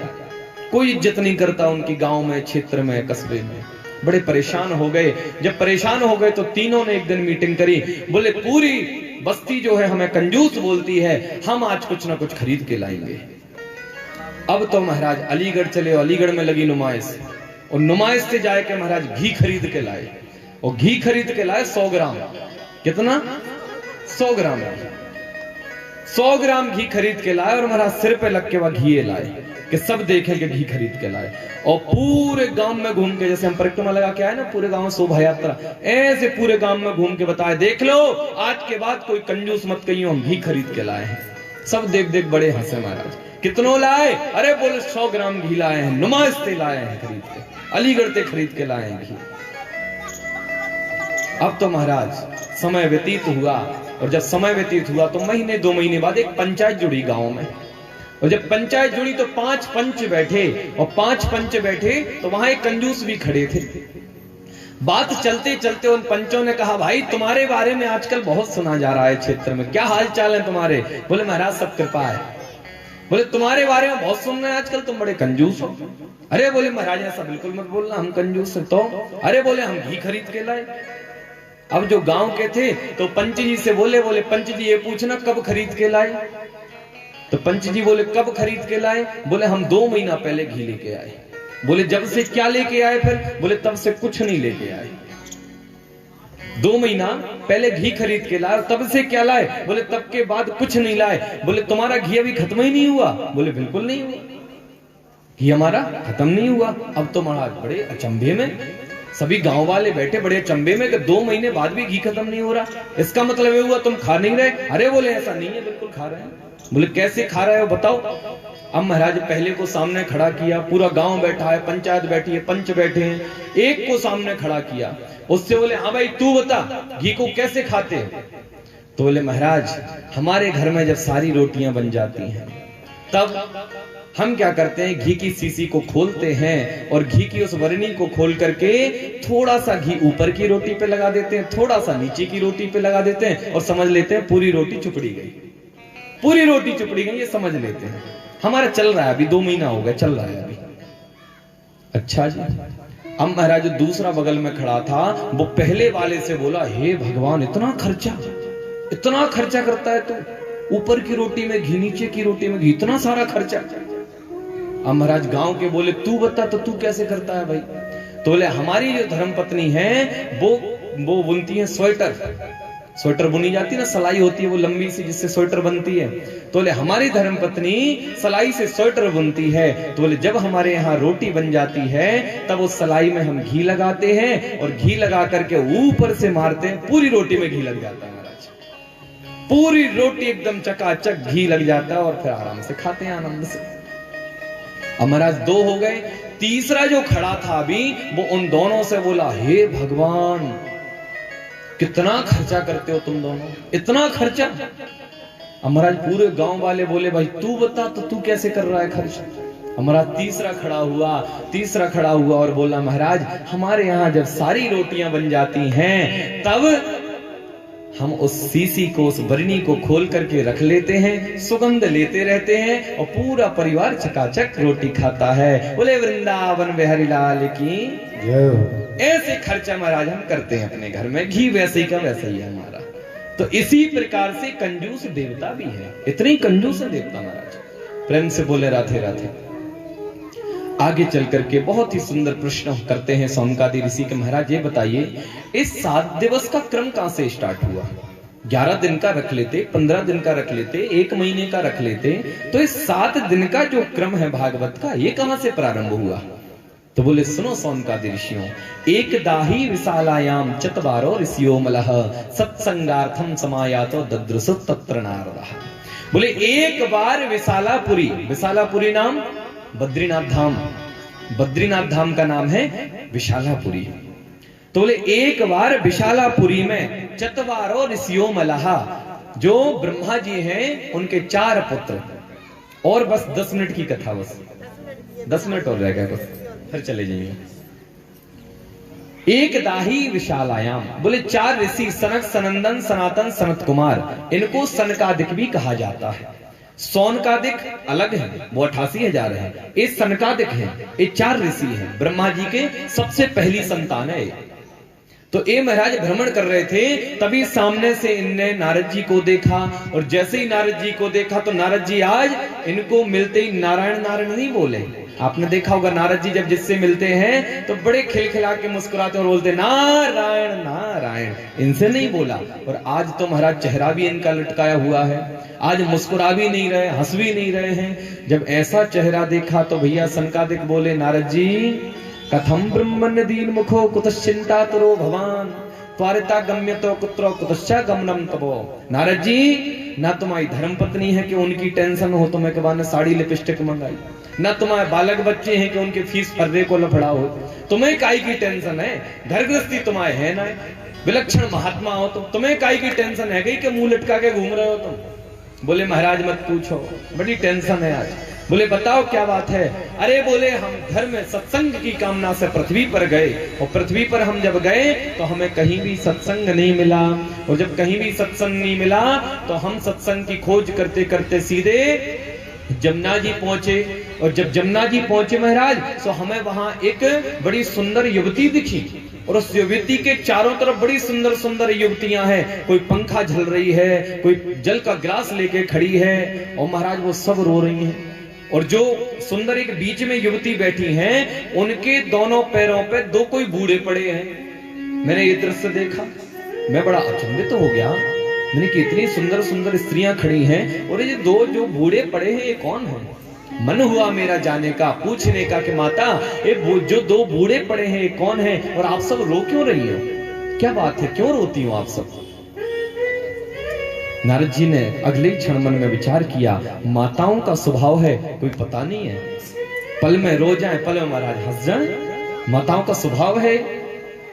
कोई इज्जत नहीं करता उनकी गांव में, क्षेत्र में, कस्बे में। बड़े परेशान हो गए। जब परेशान हो गए तो तीनों ने एक दिन मीटिंग करी, बोले पूरी बस्ती जो है हमें कंजूस बोलती है, हम आज कुछ ना कुछ खरीद के लाएंगे। अब तो महाराज अलीगढ़ चले, अलीगढ़ में लगी नुमाइश, और नुमाइश से जाके महाराज घी खरीद के लाए, और घी खरीद के लाए 100 ग्राम। कितना? 100 ग्राम। 100 ग्राम घी खरीद के लाए, और महाराज सिर पे लग के वह घी लाए कि सब देखें कि घी खरीद के लाए। और पूरे गांव में घूम के, जैसे हम परिक्रमा लगा के आए ना पूरे गांव में शोभा यात्रा, ऐसे पूरे गांव में घूम के बताए, देख लो आज के बाद कोई कंजूस मत कहियो, हम घी खरीद के लाए हैं। सब देख देख बड़े हंसे महाराज। कितनों लाए? अरे बोले 100 ग्राम घी लाए हैं, नुमाइश से लाए हैं खरीद के, अलीगढ़ से खरीद के लाए हैं घी। अब तो महाराज समय व्यतीत हुआ, और जब समय व्यतीत हुआ तो महीने 2 महीने बाद एक पंचायत जुड़ी गांव में, और जब पंचायत जुड़ी तो 5 पंच बैठे, और 5 पंच बैठे तो वहां एक कंजूस भी खड़े थे। बात चलते चलते उन पंचों ने कहा, भाई तुम्हारे बारे में आजकल बहुत सुना जा रहा है क्षेत्र में, क्या हाल चाल है तुम्हारे? बोले महाराज सब कृपा है। बोले तुम्हारे बारे में बहुत सुन रहे हैं आजकल, तुम बड़े कंजूस हो। अरे बोले महाराज ऐसा बिल्कुल मत बोलना, हम कंजूस हैं। तो अरे बोले हम घी खरीद के लाए। अब जो गांव के थे तो पंच जी से बोले पंच जी ये पूछना कब खरीद के लाए? तो पंच जी बोले कब खरीद के लाए? बोले हम 2 महीना पहले घी लेके आए। बोले जब से क्या लेके आए फिर? बोले तब से कुछ नहीं लेके आए। 2 महीना पहले घी खरीद के लाए, तब से क्या लाए? बोले तब के बाद कुछ नहीं लाए। बोले तुम्हारा घी अभी खत्म ही नहीं हुआ? बोले बिल्कुल नहीं हुआ, घी हमारा खत्म नहीं हुआ। अब तो महाराज बड़े अचंभे में, सभी गांव वाले बैठे बड़े अचंभे में कि 2 महीने बाद भी घी खत्म नहीं हो रहा, इसका मतलब ये हुआ तुम खा नहीं रहे? अरे बोले ऐसा नहीं है, बिल्कुल खा रहे हैं। बोले कैसे खा रहे हो बताओ? अब महाराज पहले को सामने खड़ा किया, पूरा गांव बैठा है, पंचायत बैठी है, पंच बैठे हैं, एक को सामने खड़ा किया, उससे बोले हाँ भाई तू बता घी को कैसे खाते हैं? तो बोले महाराज हमारे घर में जब सारी रोटियां बन जाती हैं तब हम क्या करते हैं, घी की सीसी को खोलते हैं और घी की उस बरनी को खोल करके थोड़ा सा घी ऊपर की रोटी पे लगा देते हैं, थोड़ा सा नीचे की रोटी पे लगा देते हैं और समझ लेते हैं पूरी रोटी चुपड़ी गई, पूरी रोटी चुपड़ी गई, ये समझ लेते हैं। हमारा चल रहा है अभी, 2 महीना हो गया चल रहा है अभी। अच्छा जी। अब महाराज दूसरा बगल में खड़ा था वो पहले वाले से बोला, हे भगवान इतना खर्चा करता है तू, ऊपर की रोटी में घी नीचे की रोटी में घी, इतना सारा खर्चा। अब महाराज गांव के बोले तू बता तो तू कैसे करता है भाई? तो बोले हमारी जो धर्मपत्नी है वो बुनती है स्वेटर बुनी जाती है ना, सलाई होती है वो लंबी सी जिससे स्वेटर बनती है। तो बोले हमारी धर्मपत्नी सलाई से स्वेटर बुनती है। तो बोले जब हमारे यहाँ रोटी बन जाती है तब उस सलाई में हम घी लगाते हैं और घी लगा करके ऊपर से मारते हैं, पूरी रोटी में घी लग जाता है महाराज, पूरी रोटी एकदम चकाचक घी लग जाता है और फिर आराम से खाते हैं आनंद से। अब महाराज 2 हो गए, तीसरा जो खड़ा था अभी वो उन दोनों से बोला, हे भगवान कितना खर्चा करते हो तुम दोनों, इतना खर्चा। अब महाराज पूरे गांव वाले बोले भाई तू बता तो तू कैसे कर रहा है खर्चा। अब महाराज तीसरा खड़ा हुआ और बोला, महाराज हमारे यहाँ जब सारी रोटियां बन जाती हैं तब हम उस सीसी को, उस बरनी को खोल करके रख लेते हैं, सुगंध लेते रहते हैं और पूरा परिवार चकाचक रोटी खाता है। बोले वृंदावन बिहारी लाल की ऐसे खर्चा महाराज हम करते हैं अपने घर में, घी वैसे ही का वैसा ही है हमारा। तो इसी प्रकार से कंजूस देवता भी है, इतनी कंजूस है देवता महाराज। प्रेम से बोले राधे राधे। आगे चल करके बहुत ही सुंदर प्रश्न करते हैं सौनकादि ऋषि के, महाराज ये बताइए इस 7 दिवस का क्रम कहां से स्टार्ट हुआ? 11 दिन का रख लेते, 15 दिन का रख लेते, 1 महीने का रख लेते, तो इस 7 दिन का जो क्रम है भागवत का ये कहां से प्रारंभ हुआ? तो बोले सुनो सौनकादि ऋषियों, एक दाही विशालायाम चत्वारो ऋषियो मलह सत्संगार्थम समायातो ददृशु तत्र नारदः। बोले एक बार विशालापुरी नाम बद्रीनाथ धाम का नाम है विशालापुरी। तो बोले एक बार विशालापुरी में चत्वारो ऋषियो मलहा, जो ब्रह्मा जी हैं उनके 4 पुत्र, और बस 10 मिनट की कथा, बस 10 मिनट और रह गया बस, फिर चले जाइए। एक दाही विशालायाम, बोले 4 ऋषि सनक सनंदन सनातन सनत कुमार, इनको सनकादिक भी कहा जाता है। सौनकादिक अलग है, वो 88,000 है, ये सनकादिक है, ये 4 ऋषि हैं, ब्रह्मा जी के सबसे पहली संतान है। तो ये महाराज भ्रमण कर रहे थे, तभी सामने से इनने नारद जी को देखा, और जैसे ही नारद जी को देखा तो नारद जी आज इनको मिलते ही नारायण नारायण नहीं बोले। आपने देखा होगा नारद जी जब जिससे मिलते हैं तो बड़े खिलखिला के मुस्कुराते और बोलते नारायण नारायण, इनसे नहीं बोला। और आज तो महाराज चेहरा भी इनका लटकाया हुआ है, आज मुस्कुरा भी नहीं रहे, हंस भी नहीं रहे हैं। जब ऐसा चेहरा देखा तो भैया सनकादिक बोले, नारद जी कथम ब्रह्मण्य दीन मुखो कुतश्चिंता तुरो भवान त्वारिता गम्यतो कुत्रो कुतश्चा गमनम तबो। नारद जी ना तुम्हारी धर्मपत्नी है कि उनकी टेंशन हो तुम्हें के बाद साड़ी लिपस्टिक मंगाई, ना तुम्हारे बालक बच्चे हैं कि उनके फीस फर्रे को लफड़ा हो, तुम्हें काई की टेंशन है? घर गृहस्थी तुम्हारे है ना, विलक्षण महात्मा हो तुम, तुम्हें काई की टेंशन है गई कि मुंह लटका के घूम रहे हो तुम? बोले महाराज मत पूछो, बड़ी टेंशन है आज। बोले बताओ क्या बात है? अरे बोले हम घर में सत्संग की कामना से पृथ्वी पर गए, और पृथ्वी पर हम जब गए तो हमें कहीं भी सत्संग नहीं मिला, और जब कहीं भी सत्संग नहीं मिला तो हम सत्संग की खोज करते करते सीधे जमुना जी पहुंचे। और जब जमुना जी पहुंचे महाराज तो हमें वहां एक बड़ी सुंदर युवती दिखी, और उस युवती के चारों तरफ बड़ी सुंदर सुंदर युवतियां हैं, कोई पंखा झल रही है, कोई जल का गिलास लेके खड़ी है, और महाराज वो सब रो रही हैं। और जो सुंदर एक बीच में युवती बैठी हैं, उनके दोनों पैरों पे 2 कोई बूढ़े पड़े हैं। मैंने ये दृश्य देखा, मैं बड़ा अचंभित हो गया। मैंने कि इतनी सुंदर सुंदर स्त्रियां खड़ी हैं और ये 2 जो बूढ़े पड़े हैं ये कौन है? मन हुआ मेरा जाने का, पूछने का कि माता ये जो 2 बूढ़े पड़े हैं ये कौन है, और आप सब रो क्यों रही हो? क्या बात है, क्यों रोती हो आप सब? नारद जी ने अगले क्षण मन में विचार किया, माताओं का स्वभाव है कोई पता नहीं है, पल में रो जाए, पल में महाराज हंस जाए, माताओं का स्वभाव है।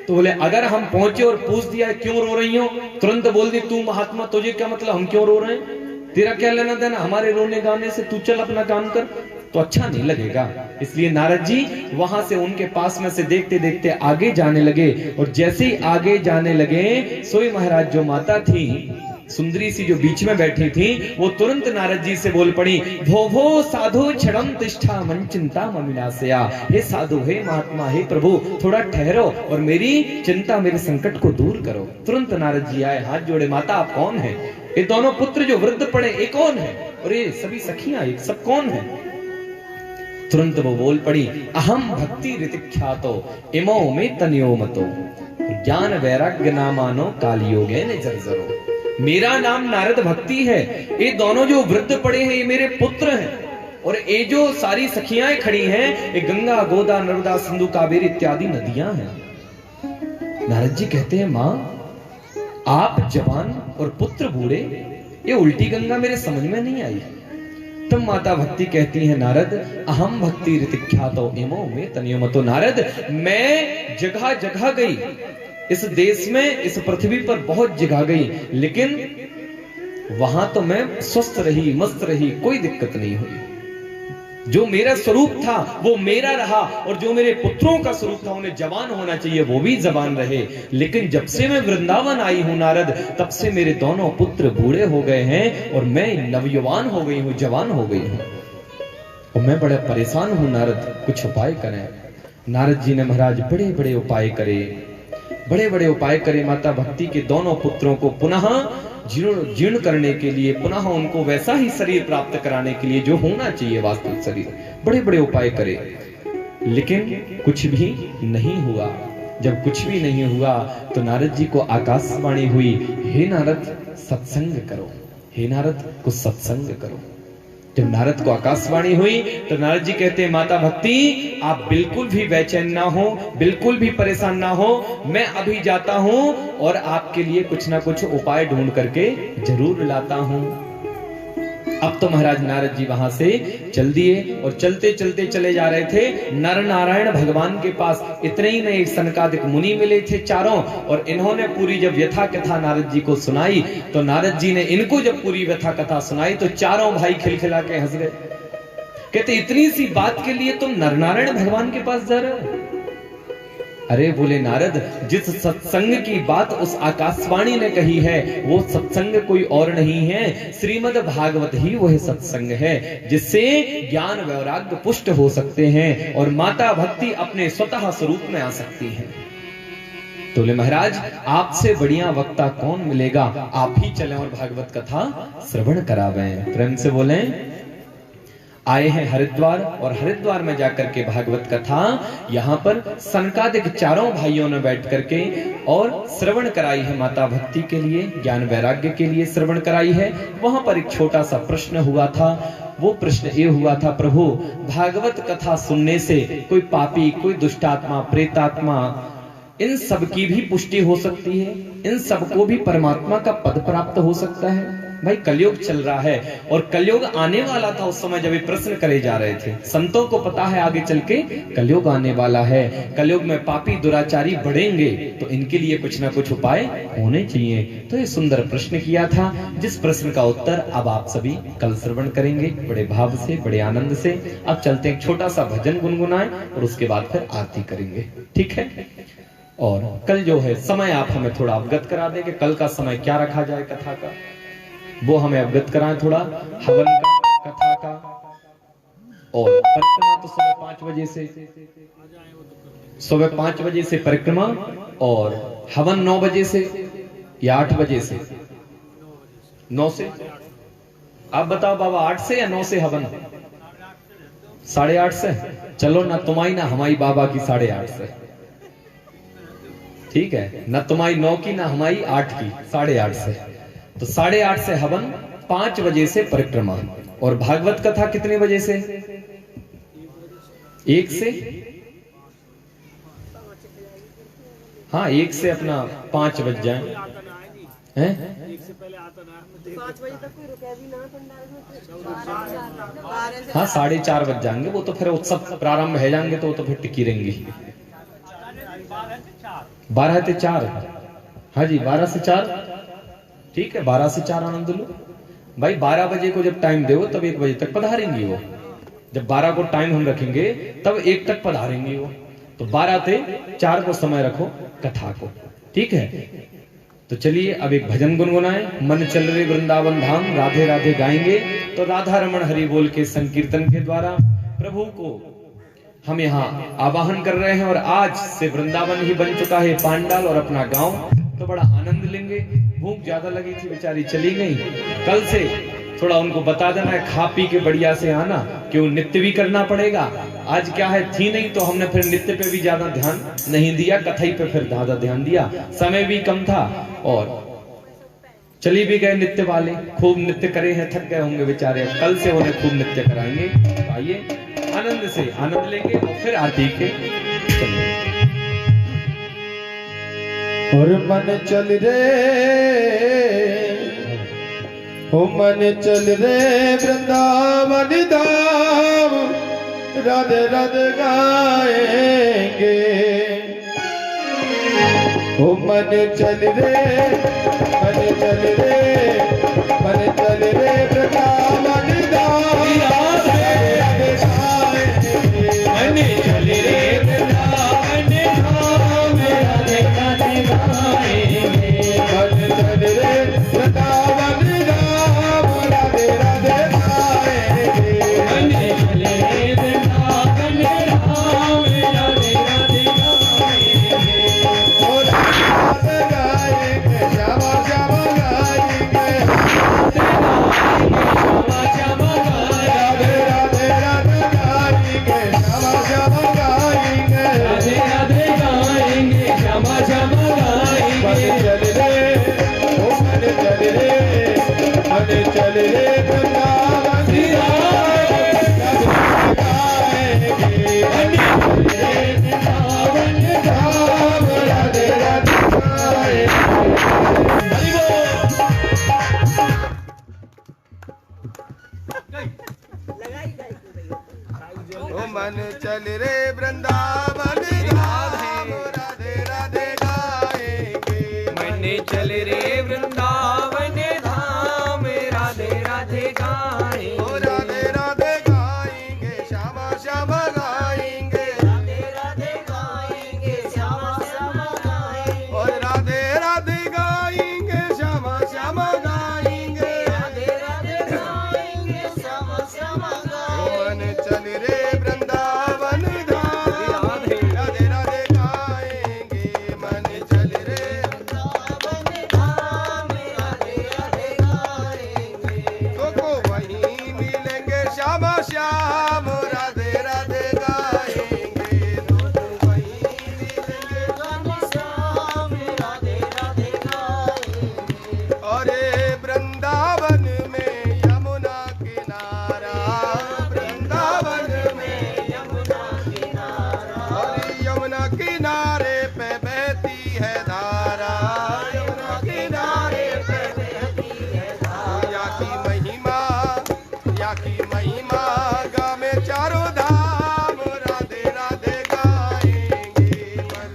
तो बोले अगर हम पहुंचे और पूछ दिया क्यों रो रही हो, तुरंत बोल दी तू महात्मा, तुझे क्या मतलब हम क्यों रो रहे हैं, तेरा क्या लेना देना हमारे रोने गाने से, तू चल अपना काम कर, तो अच्छा नहीं लगेगा। इसलिए नारद जी वहां से उनके पास में से देखते देखते आगे जाने लगे, और जैसे ही आगे जाने लगे सोई महाराज जो माता थी सुंदरी सी जो बीच में बैठी थी, वो तुरंत नारद जी से बोल पड़ी, भो भो साधु क्षणम तिष्ठा मन चिंता ममिनाशया, हे साधु, हे महात्मा, हे प्रभु, थोड़ा ठहरो और मेरी चिंता, मेरे संकट को दूर करो। तुरंत नारद जी आए, हाथ जोड़े, माता आप कौन है, ये दोनों पुत्र जो वृद्ध पड़े ये कौन है, और ये सभी सखियां ये सब कौन है। तुरंत वो बोल पड़ी, अहम भक्ति ऋतिख्यातो इमो में तनियो मतो ज्ञान वैराग्य नामानो कालियोगे ने जर्जरो। मेरा नाम नारद भक्ति है, ये दोनों जो वृद्ध पड़े हैं ये मेरे पुत्र हैं, और ये जो सारी सखियां खड़ी हैं ये गंगा, गोदा, नर्मदा, सिंधु, कावेरी इत्यादि नदियां हैं। नारद जी कहते हैं, मां आप जवान और पुत्र बूढ़े, ये उल्टी गंगा मेरे समझ में नहीं आई। तब माता भक्ति कहती है, नारद अहम भक्ति ऋतिख्यातो इमो में तनियो मतो। नारद मैं जगह जगह गई, इस देश में, इस पृथ्वी पर बहुत जगह गई, लेकिन वहां तो मैं स्वस्थ रही, मस्त रही, कोई दिक्कत नहीं हुई। जो मेरा स्वरूप था वो मेरा रहा, और जो मेरे पुत्रों का स्वरूप था उन्हें जवान होना चाहिए वो भी जवान रहे। लेकिन जब से मैं वृंदावन आई हूं नारद, तब से मेरे दोनों पुत्र बूढ़े हो गए हैं और मैं नवयुवान हो गई हूं, जवान हो गई हूं, और मैं बड़ा परेशान हूं नारद, कुछ उपाय करें। नारद जी ने महाराज बड़े बड़े उपाय करे, बड़े बड़े उपाय करे। माता भक्ति के दोनों पुत्रों को पुनः जीर्ण करने के लिए, पुनः उनको वैसा ही शरीर प्राप्त कराने के लिए जो होना चाहिए वास्तविक शरीर, बड़े बड़े उपाय करे, लेकिन कुछ भी नहीं हुआ। जब कुछ भी नहीं हुआ तो नारद जी को आकाशवाणी हुई, हे नारद सत्संग करो, हे नारद कुछ सत्संग करो। जब नारद को आकाशवाणी हुई तो नारद जी कहते हैं, माता भक्ति आप बिल्कुल भी बेचैन ना हो, बिल्कुल भी परेशान ना हो, मैं अभी जाता हूं और आपके लिए कुछ ना कुछ उपाय ढूंढ करके जरूर लाता हूं। अब तो महाराज नारद जी वहां से चल दिए, और चलते चलते चले जा रहे थे नर नारायण भगवान के पास। इतने ही में एक सनकादिक मुनि मिले थे चारों, और इन्होंने पूरी जब व्यथा कथा नारद जी को सुनाई, तो नारद जी ने इनको जब पूरी व्यथा कथा सुनाई तो चारों भाई खिलखिला के हंस गए। कहते इतनी सी बात के लिए तुम नर नारायण भगवान के पास जा रहे हो? अरे बोले नारद, जिस सत्संग की बात उस आकाशवाणी ने कही है वो सत्संग कोई और नहीं है, श्रीमद् भागवत ही वह सत्संग है जिससे ज्ञान वैराग्य पुष्ट हो सकते हैं और माता भक्ति अपने स्वतः स्वरूप में आ सकती है। तो बोले महाराज आपसे बढ़िया वक्ता कौन मिलेगा, आप ही चलें और भागवत कथा श्रवण करावें। प्रेम से बोले, आए हैं हरिद्वार, और हरिद्वार में जाकर के भागवत कथा यहाँ पर सनकादिक चारों भाइयों ने बैठ करके और श्रवण कराई है। माता भक्ति के लिए, ज्ञान वैराग्य के लिए श्रवण कराई है। वहां पर एक छोटा सा प्रश्न हुआ था, वो प्रश्न ये हुआ था, प्रभु भागवत कथा सुनने से कोई पापी, कोई दुष्टात्मा, प्रेतात्मा, इन सब की भी पुष्टि हो सकती है, इन सबको भी परमात्मा का पद प्राप्त हो सकता है? भाई कलयुग चल रहा है, और कलयुग आने वाला था उस समय जब ये प्रश्न करे जा रहे थे। संतों को पता है आगे चल के कलयुग आने वाला है, कलयुग में पापी दुराचारी बढ़ेंगे, तो इनके लिए कुछ ना कुछ उपाय होने चाहिए। तो ये सुंदर प्रश्न किया था, जिस प्रश्न का उत्तर अब आप सभी कल श्रवण करेंगे बड़े भाव से, बड़े आनंद से। अब चलते हैं, छोटा सा भजन गुनगुनाएं और उसके बाद फिर आरती करेंगे, ठीक है? और कल जो है समय आप हमें थोड़ा अवगत करा दें कि कल का समय क्या रखा जाए कथा का, वो हमें अवगत कराएं थोड़ा। हवन का, कथा का, और परिक्रमा तो सुबह 5 बजे से, सुबह 5 बजे से परिक्रमा, और हवन 9 बजे से या 8 बजे से? 9 से। आप बताओ बाबा, 8 से या 9 से हवन? 8:30 से। चलो ना तुम्हारी ना हमारी बाबा की 8:30 से, ठीक है? ना तुम्हारी 9 की ना हमारी 8 की, 8:30 से। तो 8:30 से हवन, 5 बजे से परिक्रमा, और भागवत कथा कितने बजे से? 1 से। हाँ 1 से अपना 5 बज जाए हैं? 5 बजे तक कोई रुके भी ना पंडाल में। हाँ 4:30 बज जाएंगे, वो तो फिर उत्सव प्रारंभ हो जाएंगे तो वो तो फिर टिकी रहेंगी। 12 से 4, हाँ जी 12 से 4, ठीक है 12 से 4 आनंद लो भाई। 12 बजे को जब टाइम दो तब 1 बजे तक पधारेंगी वो। जब 12 को टाइम हम रखेंगे तब 1 तक पधारेंगी वो। तो 12 से 4 को समय रखो कथा को, ठीक है। तो चलिए अब एक भजन गुनगुनाएं। मन चल रे वृंदावन धाम, राधे राधे गाएंगे। तो राधा रमण हरि बोल के संकीर्तन के द्वारा प्रभु को हम यहाँ आवाहन कर रहे हैं। और आज से वृंदावन ही बन चुका है पांडाल और अपना गांव, तो बड़ा आनंद लेंगे। भूख ज्यादा लगी थी, बेचारी चली गई। कल से थोड़ा उनको बता देना है, खा पी के बढ़िया से आना, क्यों नित्य भी करना पड़ेगा। आज क्या है थी नहीं, तो हमने फिर नित्य पे भी ज्यादा ध्यान नहीं दिया, कथई पे फिर ज्यादा ध्यान दिया, समय भी कम था और चली भी गए नित्य वाले। खूब नित्य करे हैं, थक गए होंगे बेचारे, कल से उन्हें खूब नित्य कराएंगे। तो आइए आनंद से आनंद लेंगे और फिर आरती के चलेंगे। और मन चल रे, हो मन चल रे वृंदावन धाम, राधे राधे गाएंगे। हो मन चल रे, मन चल रे, मन चल रे वृंदावन धाम, राधे राधे गाएंगे। मन चल रे वृंदावन धाम, राधे राधे गाएंगे। मन चल रे वृंदावन धाम, राधे राधे गाएंगे। मन चल रे वृंदावन धाम, राधे राधे गाएंगे। और राधे गाएंगे, श्यामा श्यामा गाएंगे। श्यामा श्यामा गाएंगे, राधे राधे गाएंगे, श्यामा श्यामा गाएंगे। राधे राधे गाएंगे, श्यामा श्यामा मन गाएंगे। चल रे, ओ मन चल रे, मन चल रे वृंदावन धाम, गाएंगे। मन चल रे वृंदावन धाम, राधे राधे गाएंगे। हरि बोल। लगाई गाई को भैया। ओ मन चल रे वृंदावन धाम, राधे राधे गाएंगे। मन चल रे वृंदावन धाम, राधे राधे गाएंगे। ओ राधे राधे गाएंगे, श्यामा श्यामा गाएंगे। राधे राधे गाएंगे, श्यामा श्यामा गाएंगे। और राधे राधे गाएंगे, श्यामा श्यामा गाएंगे। राधे राधे गाएंगे, श्यामा श्यामा ओ गाएंगे। मन चल रे वृंदावन धाम, राधे राधे गाएंगे। मन चल रे वृंदावन धाम, राधे राधे गाएंगे। तो वहीं मिलेंगे श्यामा श्याम, राधे राधे गाएंगे। तो वहीं मिलेंगे श्याम राधे राधे गाएंगे। अरे वृंदावन में यमुना किनारा, वृंदावन में यमुना किनारा। अरे यमुना किनारे पे बहती है धारा, यमुना किनारे पे बहती है धारा। या की महिमा, या की महिमा गावे चारों धाम, राधे राधे गाएंगे। मन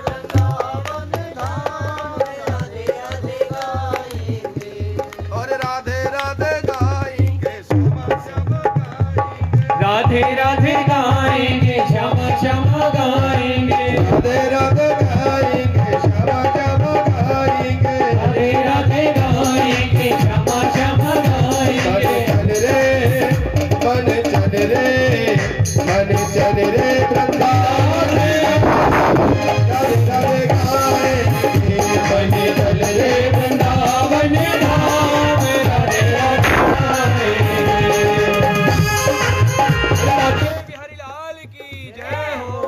वृंदावन धाम, राधे राधे गाएंगे। और राधे राधे गाएंगे, श्यामा श्यामा गाएंगे। राधे राधे गाएंगे, श्यामा श्यामा गाएंगे। राधे राधे गाएंगे, श्यामा श्यामा गाएंगे। राधे राधे गाएंगे, श्यामा श्यामा गाएंगे। मन चल रे, मन चल रे वृंदावन, राधे राधे गाएंगे। मन चल रे वृंदावन धाम, राधे राधे गाएंगे। बिहारी लाल की जय हो।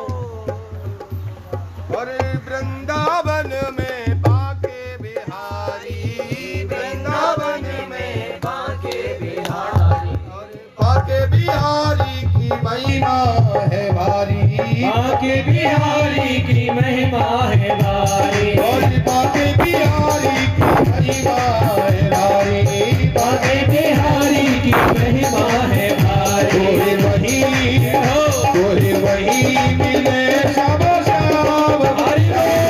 और वृंदावन में बाके बिहारी, वृंदावन में बाके बिहारी। बाके बिहारी की महिमा है भारी। बाके बिहारी की महिमा है भारी। और बाके बिहारी की महिमा है भारी। बाके बिहारी की महिमा है भारी। कोई वही, कोई वही मिले श्याम श्याम, हरि बोल।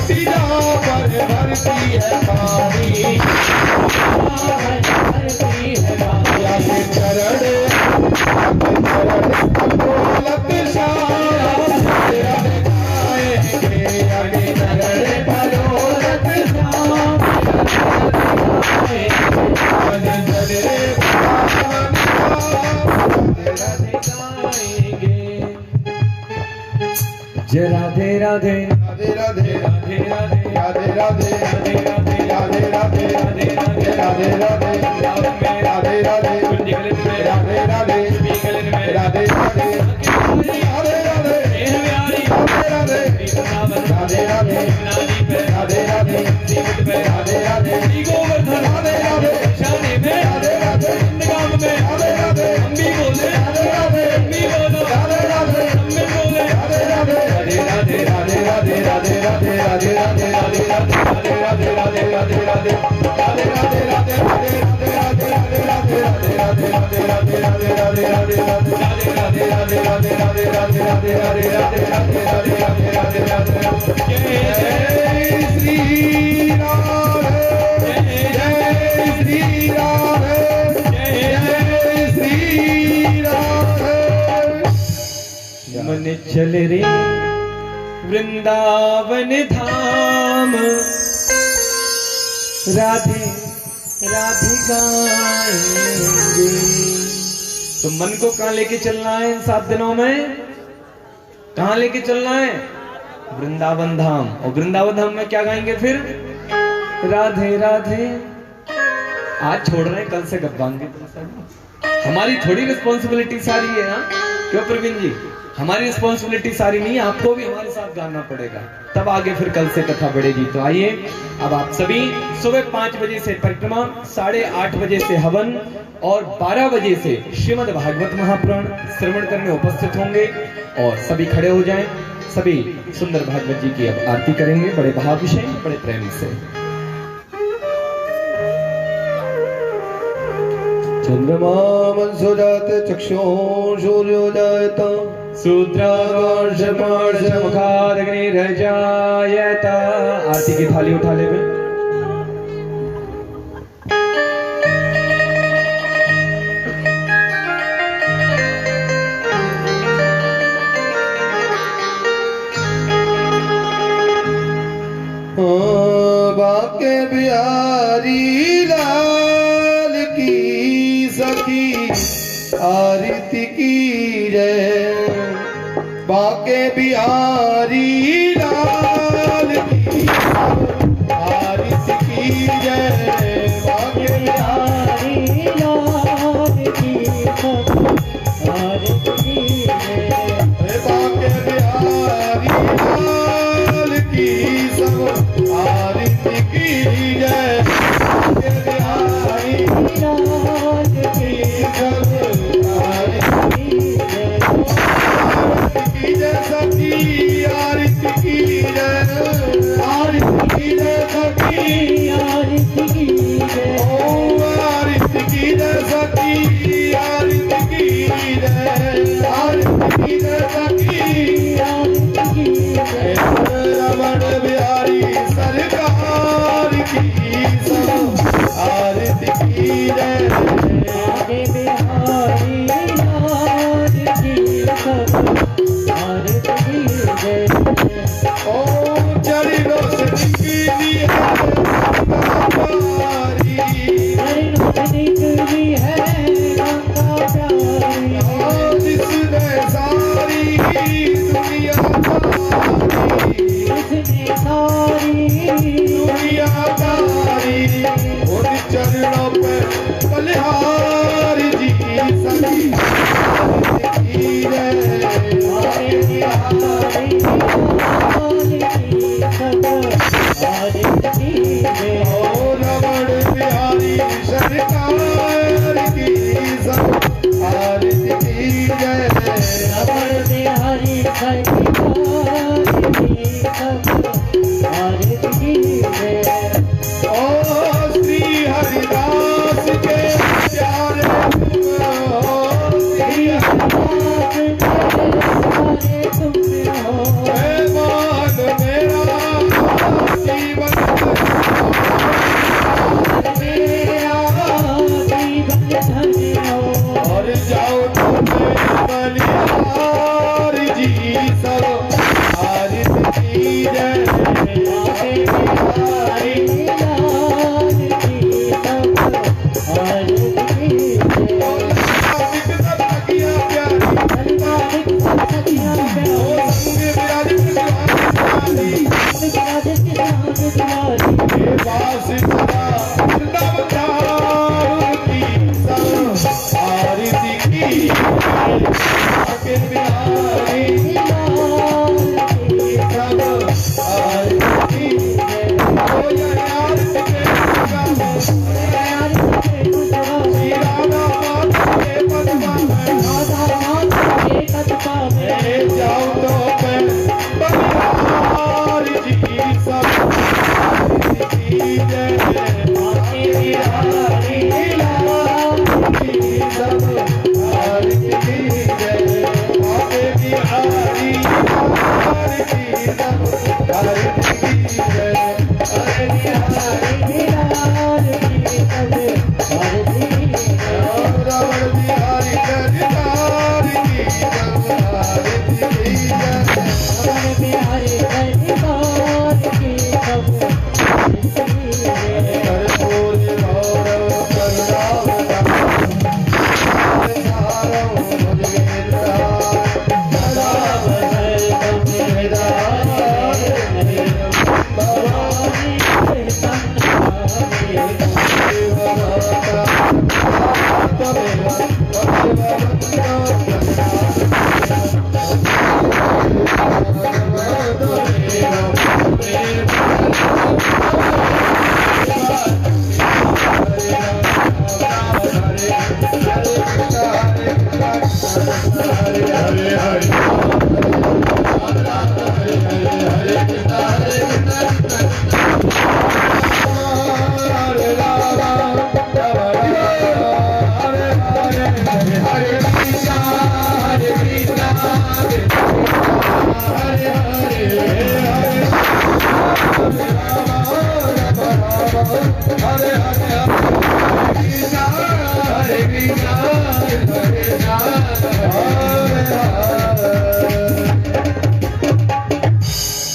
तीजा पर भरती है पानी आगे चरण दौलत शाह राधे गाएंगे आगे चरण दौलत जय राधे राधे राधे राधे राधे राधे राधे राधे राधे राधे राधे राधे राधे राधे राधे राधे राधे राधे कुंजी गले में राधे राधे भी गले में राधे राधे राधे राधे एह प्यारी राधे राधे राधे नानी पे राधे राधे जीवित पे राधे राधे श्री गोवर्धन राधे राधे शादी में राधे राधे निगाम में राधे राधे हम भी बोले राधे राधे हम भी बोलो राधे राधे हम भी बोले राधे राधे राधे राधे राधे राधे राधे राधे राधे राधे राधे राधे राधे राधे राधे राधे राधे राधे मन चल रे वृंदावन धाम राधे राधे गाएंगे। तो मन को कहाँ लेके चलना है इन 7 दिनों में? कहाँ लेके चलना है? वृंदावन धाम। और वृंदावन धाम में क्या गाएंगे फिर? राधे राधे। आज छोड़ रहे हैं, कल से गब्बाएंगे। हमारी थोड़ी रिस्पॉन्सिबिलिटी सारी है ना, क्यों प्रवीण जी? हमारी रिस्पॉन्सिबिलिटी सारी नहीं है, आपको भी हमारे साथ गाना पड़ेगा, तब आगे फिर कल से कथा बढ़ेगी। तो आइए अब आप सभी सुबह 5 बजे से परिक्रमा, 8:30 बजे से हवन और 12 बजे से श्रीमद् भागवत महापुराण श्रवण करने उपस्थित होंगे। और सभी खड़े हो जाएं, सभी सुंदर भागवत जी की अब आरती करेंगे बड़े भाव से, बड़े प्रेम से। चंद्रमा मनसुजात चक्षुः सूर्योदयत सूत्राग्निर्जायत। आरती की थाली उठा ले में। बाके बिहारी लाल की सखी आरती की जय। बाके बिहारी लाल की आरती की जय। बाके बिहारी लाल की आरती की जय। बाके बिहारी लाल की सब आरती की जय। बाके बिहारी लाल की सब आरती की जय। सखी आरती की जय। आरती की जय सखी आरती की जय। ओ आरती की जय सखी आरती की जय। आरती की जय सखी आरती की जय। रमण बिहारी सरकार की सब आरती की जय। आगे बिहारी लाल की सब आरती की जय। ओ चरणों से निकली है गंगाधारी। चरणों से निकली है गंगाधारी। ओ जिसने सारी दुनिया तारी। जिसने सारी दुनिया तारी। उन चरणों पे बलिहारी जी सखी आरती की जय। आगे बिहारी लाल की सब आरती की जय। ओ रमण बिहारी सरकार की सब आरती की जय। रमण बिहारी सरकार की सब आरती की जय। ओ श्री हरिदास के प्यारे तुम हो। श्री हरिदास के प्यारे तुम हो। मान मेरा हे बासी सदा वृंदावन की सब आरती की आके बिहारी सब आरती हो यार के श्री राधा माता के पद्मा में जाओ तो मैं बलिहारी जी की सब आरती जय आके बिहारी सब आरती जय आके बिहारी सब आरती जय आके बिहारी रावण बिहारी गजदारी की सब आरती जय कर्पूर गौरव करुणावतारम सारं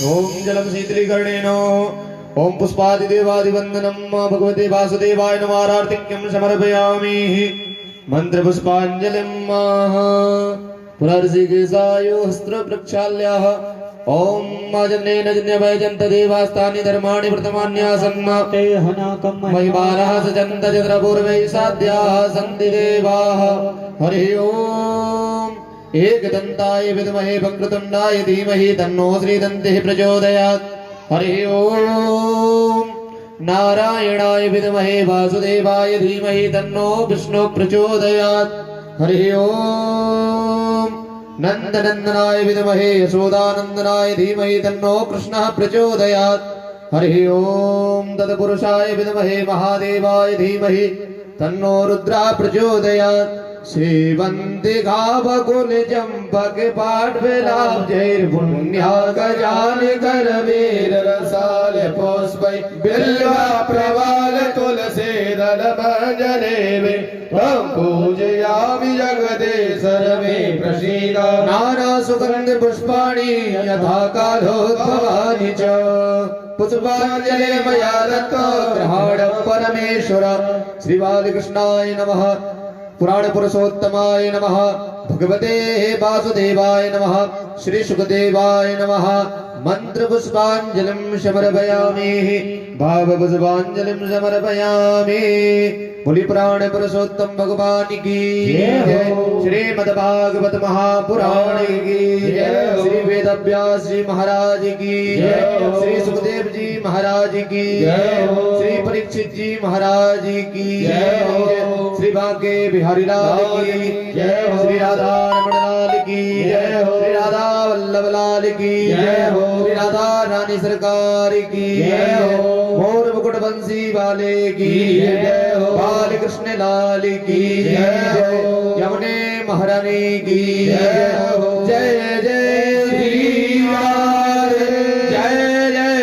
ओम जलम शीतलीकरणेन ओम पुष्पादि देवादि वंदनम भगवते वासुदेवाय नमः आरतिक्यं समर्पयामि मंत्र पुष्पांजलिं पुनर्जिगीषायो हस्त्र प्रक्षाल्यः ओम माजन्नेन जन्यवैजन्त देवास्तानि धर्माणि प्रथमान्यासन् महिमानः सजन्त यत्र पूर्वैः साध्याः सन्ति देवाः हरि ओम एकदन्ताय विद्महे वक्रतुण्डाय धीमहि तन्नो श्रीदन्तिः प्रचोदयात् हरि ओम नारायणाय विद्महे वासुदेवाय धीमहि तन्नो विष्णुः प्रचोदयात् हरि ओम नन्दनन्दनाय विद्महे यशोदानन्दनाय धीमहि तन्नो कृष्णः प्रचोदयात् हरि ओम तत्पुरुषाय विद्महे महादेवाय धीमहि तन्नो रुद्रः प्रचोदयात् श्रीवन्दिघावकुल चम्पक पाठ विलाप जैर पुण्या गजान कर वीर रसाल पुष्पै बिल्वा प्रवाल तुलसी दल भजने त्वं पूजयामि जगदीशर मे प्रसीद नाना सुगन्ध पुष्पाणि यथा कालोद्भवानि च पुष्पाञ्जलि मया दत्ता ग्रहाणं परमेश्वर श्री बालकृष्णाय नमः पुराण पुरुषोत्तमाय नमः भगवते वासुदेवाय नमः श्री सुखदेवाय नमः मंत्र पुष्पांजलिं समर्पयामि भाव पुष्पांजलिं समर्पयामि बोली पुराण पुरुषोत्तम भगवान की जय श्रीमद् भागवत महापुराण की जय श्री वेदव्यास जी महाराज की जय श्री सुखदेव जी महाराज की जय श्री परीक्षित जी महाराज की जय श्री भाग्य बिहारी लाल की जय श्री राधा रमण लाल की जय श्री राधा वल्लभ लाल की जय श्री राधा रानी सरकार की जय मोर मुकुट बंसी वाले की जय बाल कृष्ण लाल की जय यमुने महारानी की जय जय जय श्री राधे जय जय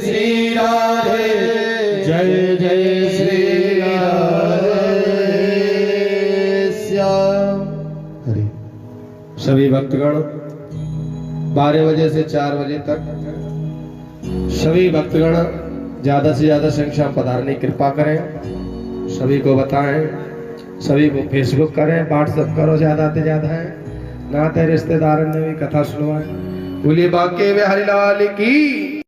श्री राधे जय जय श्री राधे श्याम हरि। सभी भक्तगण 12 बजे से 4 बजे तक सभी भक्तगण ज्यादा से ज्यादा संख्या में पधारने की कृपा करें, सभी को बताएं, सभी को फेसबुक करें, व्हाट्सएप करो, ज्यादा से ज्यादा है नाते रिश्तेदारों ने भी कथा सुनवाएं। बोलिए बांके बिहारी लाल की।